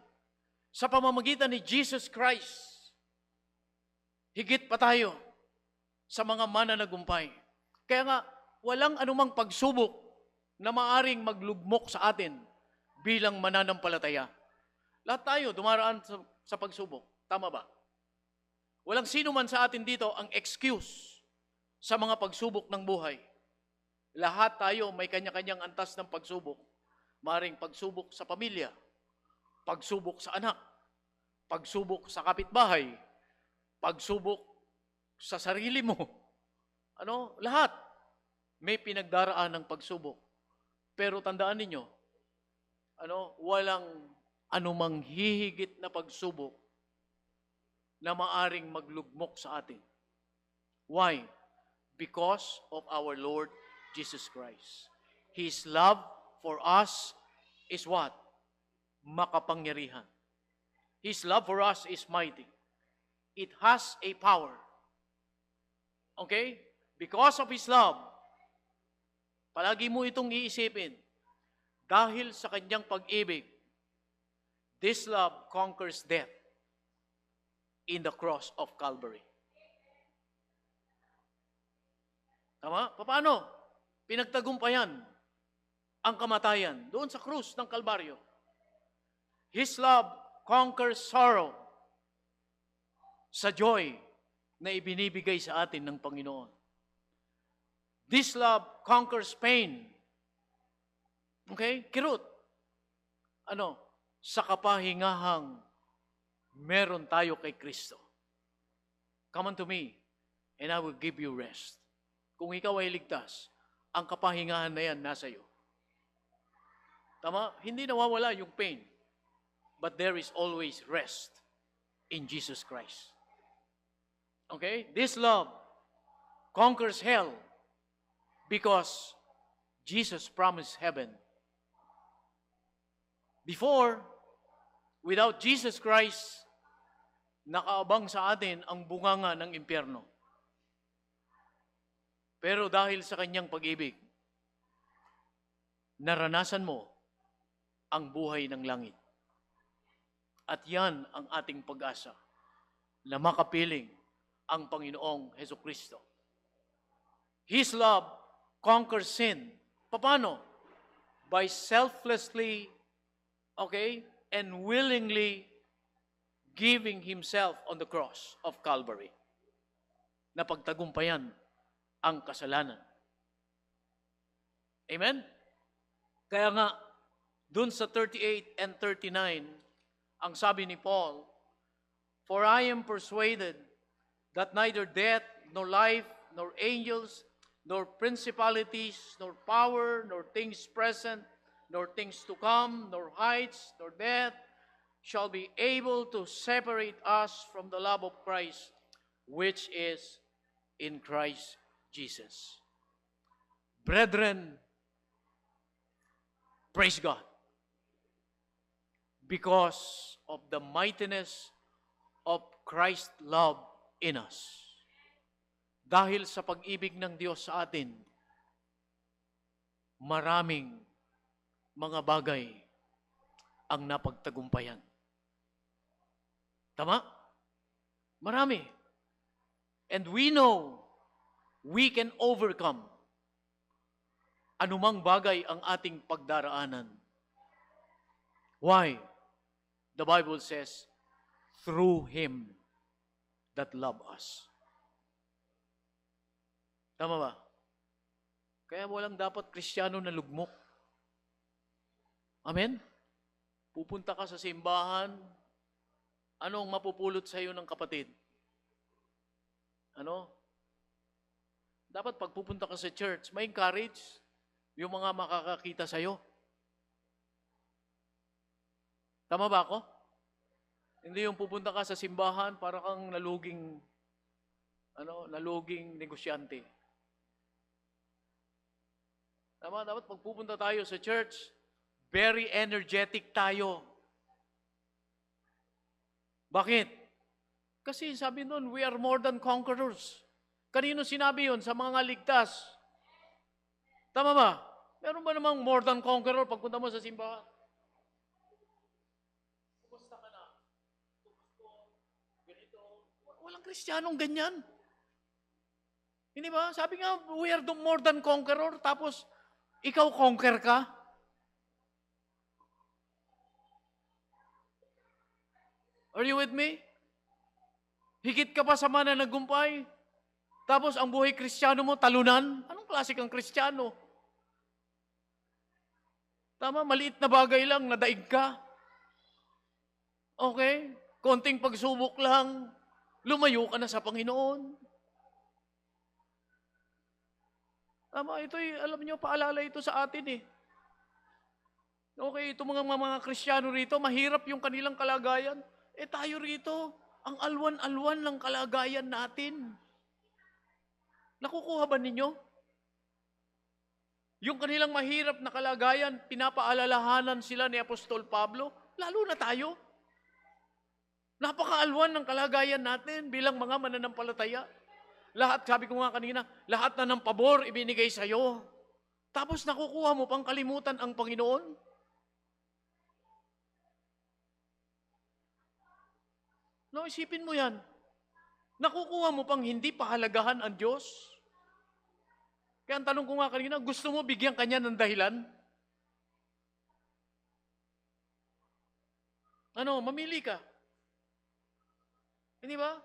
sa pamamagitan ni Jesus Christ, higit pa tayo sa mga mananagumpay. Kaya nga, walang anumang pagsubok na maaring maglugmok sa atin bilang mananampalataya. Lahat tayo dumaraan sa pagsubok. Tama ba? Walang sino man sa atin dito ang excuse sa mga pagsubok ng buhay. Lahat tayo may kanya-kanyang antas ng pagsubok. Maaring pagsubok sa pamilya, pagsubok sa anak, pagsubok sa kapitbahay, pagsubok sa sarili mo. Ano? Lahat may pinagdaraan ng pagsubok. Pero tandaan ninyo, walang anumang hihigit na pagsubok na maaring maglugmok sa atin. Why? Because of our Lord Jesus Christ. His love for us is what? Makapangyarihan. His love for us is mighty. It has a power. Okay? Because of His love, palagi mo itong iisipin, dahil sa kanyang pag-ibig, this love conquers death in the cross of Calvary. Tama? Paano? Pinagtagumpayan ang kamatayan doon sa krus ng Kalbaryo. His love conquers sorrow sa joy na ibinibigay sa atin ng Panginoon. This love conquers pain. Okay? Kirot. Sa kapahingahang meron tayo kay Kristo. Come unto me, and I will give you rest. Kung ikaw ay ligtas, ang kapahingahan na yan nasa iyo. Tama? Hindi nawawala yung pain. But there is always rest in Jesus Christ. Okay? This love conquers hell because Jesus promised heaven. Before, without Jesus Christ, nakaabang sa atin ang bunganga ng impyerno. Pero dahil sa kanyang pag-ibig, naranasan mo ang buhay ng langit. At yan ang ating pag-asa na makapiling ang Panginoong Hesukristo. His love conquers sin. Paano? By selflessly, and willingly giving Himself on the cross of Calvary. Na pagtagumpayan ang kasalanan. Amen? Kaya nga, dun sa 38 and 39, ang sabi ni Paul, for I am persuaded that neither death, nor life, nor angels, nor principalities, nor power, nor things present, nor things to come, nor heights, nor depth, shall be able to separate us from the love of Christ, which is in Christ Jesus. Brethren, praise God, because of the mightiness of Christ's love in us. Dahil sa pag-ibig ng Diyos sa atin, maraming mga bagay ang napagtagumpayan. Tama? Marami. And we know we can overcome anumang bagay ang ating pagdaraanan. Why? The Bible says, through Him that love us. Tama ba? Kaya walang dapat Kristiyano na lugmok. Amen? Pupunta ka sa simbahan, anong mapupulot sa iyo ng kapatid? Ano? Dapat pag pupunta ka sa church, may encourage yung mga makakakita sa iyo. Tama ba ako? Hindi yung pupunta ka sa simbahan para kang naluging negosyante. Tama, dapat pag pupunta tayo sa church, very energetic tayo. Bakit? Kasi sabi nun, we are more than conquerors. Kanino sinabi yun? Sa mga ligtas. Tama ba? Meron ba namang more than conqueror pagpunta mo sa simbahan? Kumusta ka na? Ganito. Walang Kristiyanong ganyan. Hindi ba? Sabi nga, we are the more than conqueror, tapos ikaw conquer ka? Are you with me? Higit ka pa sa mananagumpay. Tapos ang buhay Kristiyano mo, talunan. Anong klase kang Kristiyano? Tama, maliit na bagay lang, nadaig ka. Okay? Konting pagsubok lang, lumayo ka na sa Panginoon. Tama, alam niyo, paalala ito sa atin eh. Okay, itong mga Kristiyano rito, mahirap yung kanilang kalagayan. Tayo rito, ang alwan-alwan ng kalagayan natin. Nakukuha ba ninyo? Yung kanilang mahirap na kalagayan, pinapaalalahanan sila ni Apostol Pablo, lalo na tayo. Napakaalwan ng kalagayan natin bilang mga mananampalataya. Lahat, sabi ko nga kanina, lahat na ng pabor ibinigay sa'yo. Tapos nakukuha mo pang kalimutan ang Panginoon. No, isipin mo yan. Nakukuha mo pang hindi pahalagahan ang Diyos. Kaya ang tanong ko nga kanina, gusto mo bigyan kanya ng dahilan? Ano, mamili ka. Hindi ba?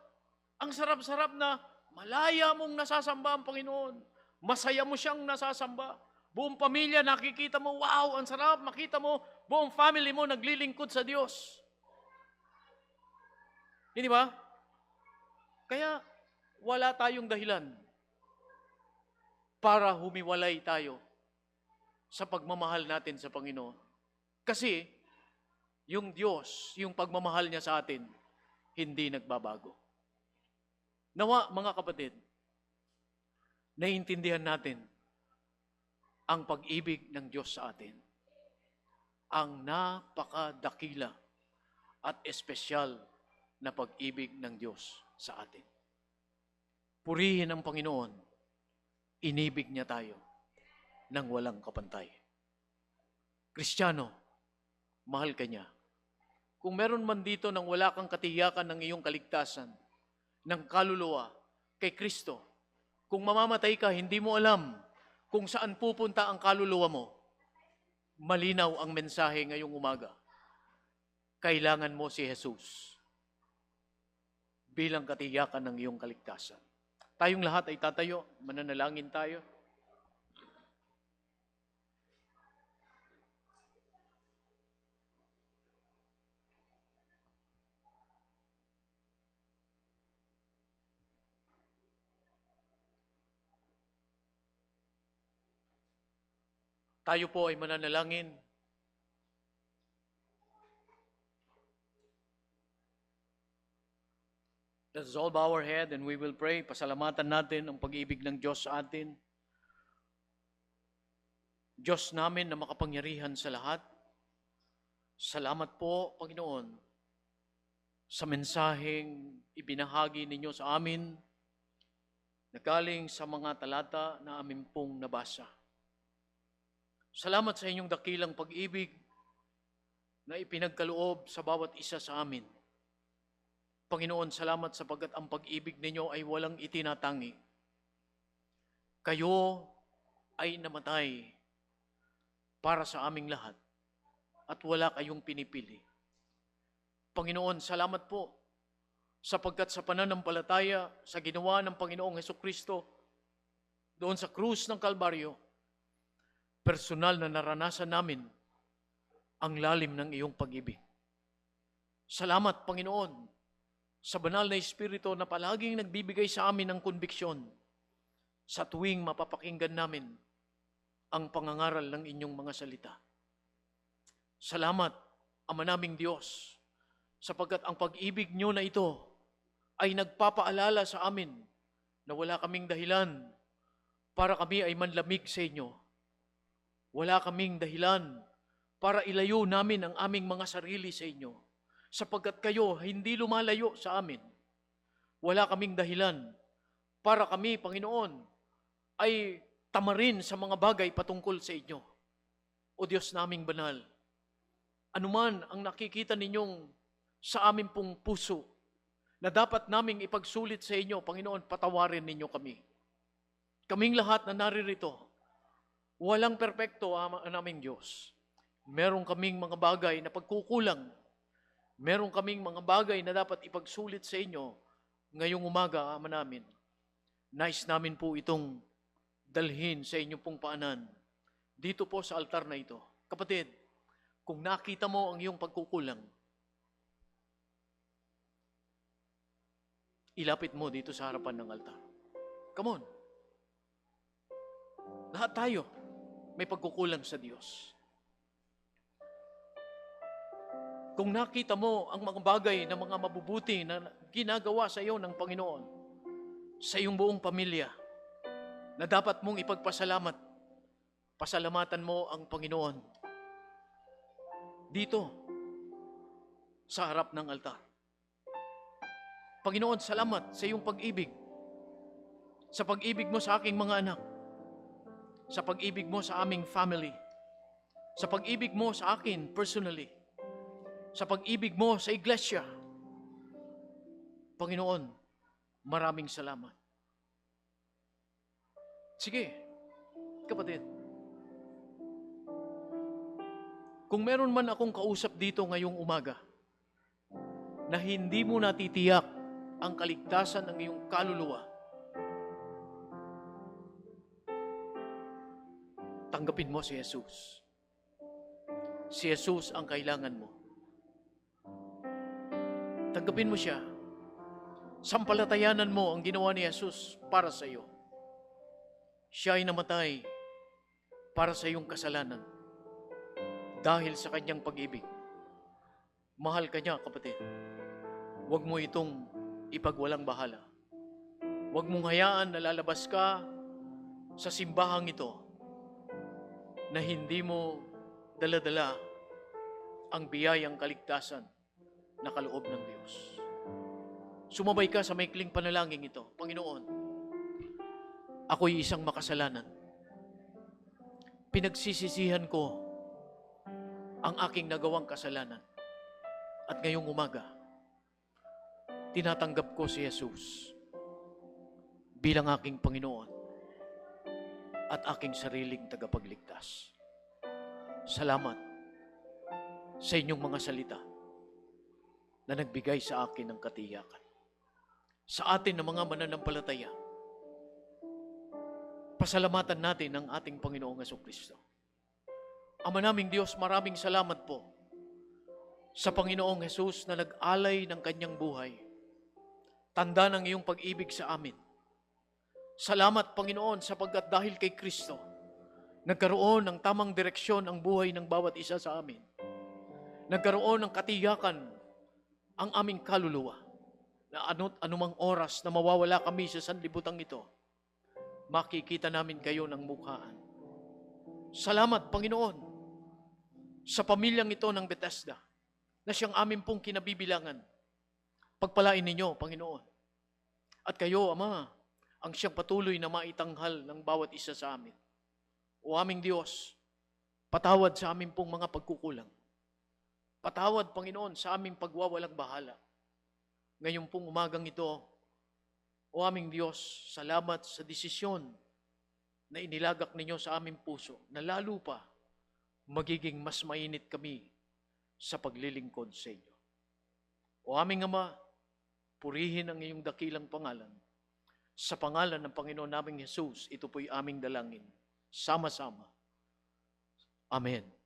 Ang sarap-sarap na malaya mong nasasamba ang Panginoon. Masaya mo siyang nasasamba. Buong pamilya nakikita mo, wow, ang sarap. Makita mo, buong family mo naglilingkod sa Diyos. Hindi ba? Kaya wala tayong dahilan para humiwalay tayo sa pagmamahal natin sa Panginoon. Kasi yung Diyos, yung pagmamahal niya sa atin, hindi nagbabago. Nawa, mga kapatid, naiintindihan natin ang pag-ibig ng Diyos sa atin. Ang napakadakila at espesyal na pag-ibig ng Diyos sa atin. Purihin ang Panginoon, inibig niya tayo ng walang kapantay. Kristiyano, mahal ka niya. Kung meron man dito nang wala kang katiyakan ng iyong kaligtasan, ng kaluluwa kay Kristo, kung mamamatay ka, hindi mo alam kung saan pupunta ang kaluluwa mo, malinaw ang mensahe ngayong umaga. Kailangan mo si Jesus bilang katiyakan ng iyong kaligtasan. Tayong lahat ay tatayo, mananalangin tayo. Tayo po ay mananalangin. Let us all bow our head and we will pray. Pasalamatan natin ang pag-ibig ng Diyos sa atin. Diyos namin na makapangyarihan sa lahat. Salamat po, Panginoon, sa mensaheng ibinahagi ninyo sa amin na galing sa mga talata na amin pong nabasa. Salamat sa inyong dakilang pag-ibig na ipinagkaloob sa bawat isa sa amin. Panginoon, salamat sapagkat ang pag-ibig ninyo ay walang itinatangi. Kayo ay namatay para sa aming lahat at wala kayong pinipili. Panginoon, salamat po sapagkat sa pananampalataya sa ginawa ng Panginoong Hesukristo doon sa krus ng Kalbaryo, personal na naranasan namin ang lalim ng iyong pag-ibig. Salamat, Panginoon, sa banal na Espiritu na palaging nagbibigay sa amin ng konbiksyon sa tuwing mapapakinggan namin ang pangangaral ng inyong mga salita. Salamat, Ama naming Diyos, sapagkat ang pag-ibig nyo na ito ay nagpapaalala sa amin na wala kaming dahilan para kami ay manlamig sa inyo. Wala kaming dahilan para ilayo namin ang aming mga sarili sa inyo, sapagkat kayo hindi lumalayo sa amin. Wala kaming dahilan para kami, Panginoon, ay tamarin sa mga bagay patungkol sa inyo. O Diyos naming banal, anuman ang nakikita ninyong sa amin pong puso na dapat naming ipagsulit sa inyo, Panginoon, patawarin ninyo kami. Kaming lahat na naririto, walang perpekto, Ama naming Diyos. Meron kaming mga bagay na pagkukulang. Meron kaming mga bagay na dapat ipagsulit sa inyo ngayong umaga, Ama namin. Nais namin po itong dalhin sa inyong pong paanan dito po sa altar na ito. Kapatid, kung nakita mo ang iyong pagkukulang, ilapit mo dito sa harapan ng altar. Come on. Lahat tayo may pagkukulang sa Diyos. Kung nakita mo ang mga bagay na mga mabubuti na ginagawa sa iyo ng Panginoon, sa iyong buong pamilya, na dapat mong ipagpasalamat, pasalamatan mo ang Panginoon dito sa harap ng altar. Panginoon, salamat sa iyong pag-ibig, sa pag-ibig mo sa aking mga anak, sa pag-ibig mo sa aming family, sa pag-ibig mo sa akin personally, sa pag-ibig mo sa iglesia. Panginoon, maraming salamat. Sige, kapatid. Kung meron man akong kausap dito ngayong umaga na hindi mo natitiyak ang kaligtasan ng iyong kaluluwa, tanggapin mo si Jesus. Si Jesus ang kailangan mo. Tanggapin mo siya. Sampalatayanan mo ang ginawa ni Jesus para sa iyo. Siya ay namatay para sa iyong kasalanan dahil sa kanyang pag-ibig. Mahal ka niya, kapatid. Huwag mo itong ipagwalang bahala. Huwag mong hayaan na lalabas ka sa simbahang ito na hindi mo dala-dala ang biyayang kaligtasan na kaloob ng Diyos. Sumabay ka sa maikling panalangin ito. Panginoon, ako'y isang makasalanan. Pinagsisisihan ko ang aking nagawang kasalanan. At ngayong umaga, tinatanggap ko si Jesus bilang aking Panginoon at aking sariling tagapagligtas. Salamat sa inyong mga salita na nagbigay sa akin ng katiyakan. Sa atin na mga mananampalataya, pasalamatan natin ang ating Panginoong Hesukristo. Ama naming Diyos, maraming salamat po sa Panginoong Jesus na nag-alay ng kanyang buhay. Tanda ng iyong pag-ibig sa amin. Salamat, Panginoon, sapagkat dahil kay Kristo, nagkaroon ng tamang direksyon ang buhay ng bawat isa sa amin. Nagkaroon ng katiyakan ang aming kaluluwa na anumang oras na mawawala kami sa sanlibutan ito, makikita namin kayo ng mukhaan. Salamat, Panginoon, sa pamilyang ito ng Bethesda na siyang amin pong kinabibilangan. Pagpalain ninyo, Panginoon. At kayo, Ama, ang siyang patuloy na maitanghal ng bawat isa sa amin. O aming Diyos, patawad sa aming pong mga pagkukulang. Patawad, Panginoon, sa aming pagwawalang bahala. Ngayon pong umagang ito, o aming Diyos, salamat sa desisyon na inilagak ninyo sa aming puso, na lalo pa magiging mas mainit kami sa paglilingkod sa inyo. O aming Ama, purihin ang iyong dakilang pangalan. Sa pangalan ng Panginoon naming Jesus, ito po'y aming dalangin. Sama-sama. Amen.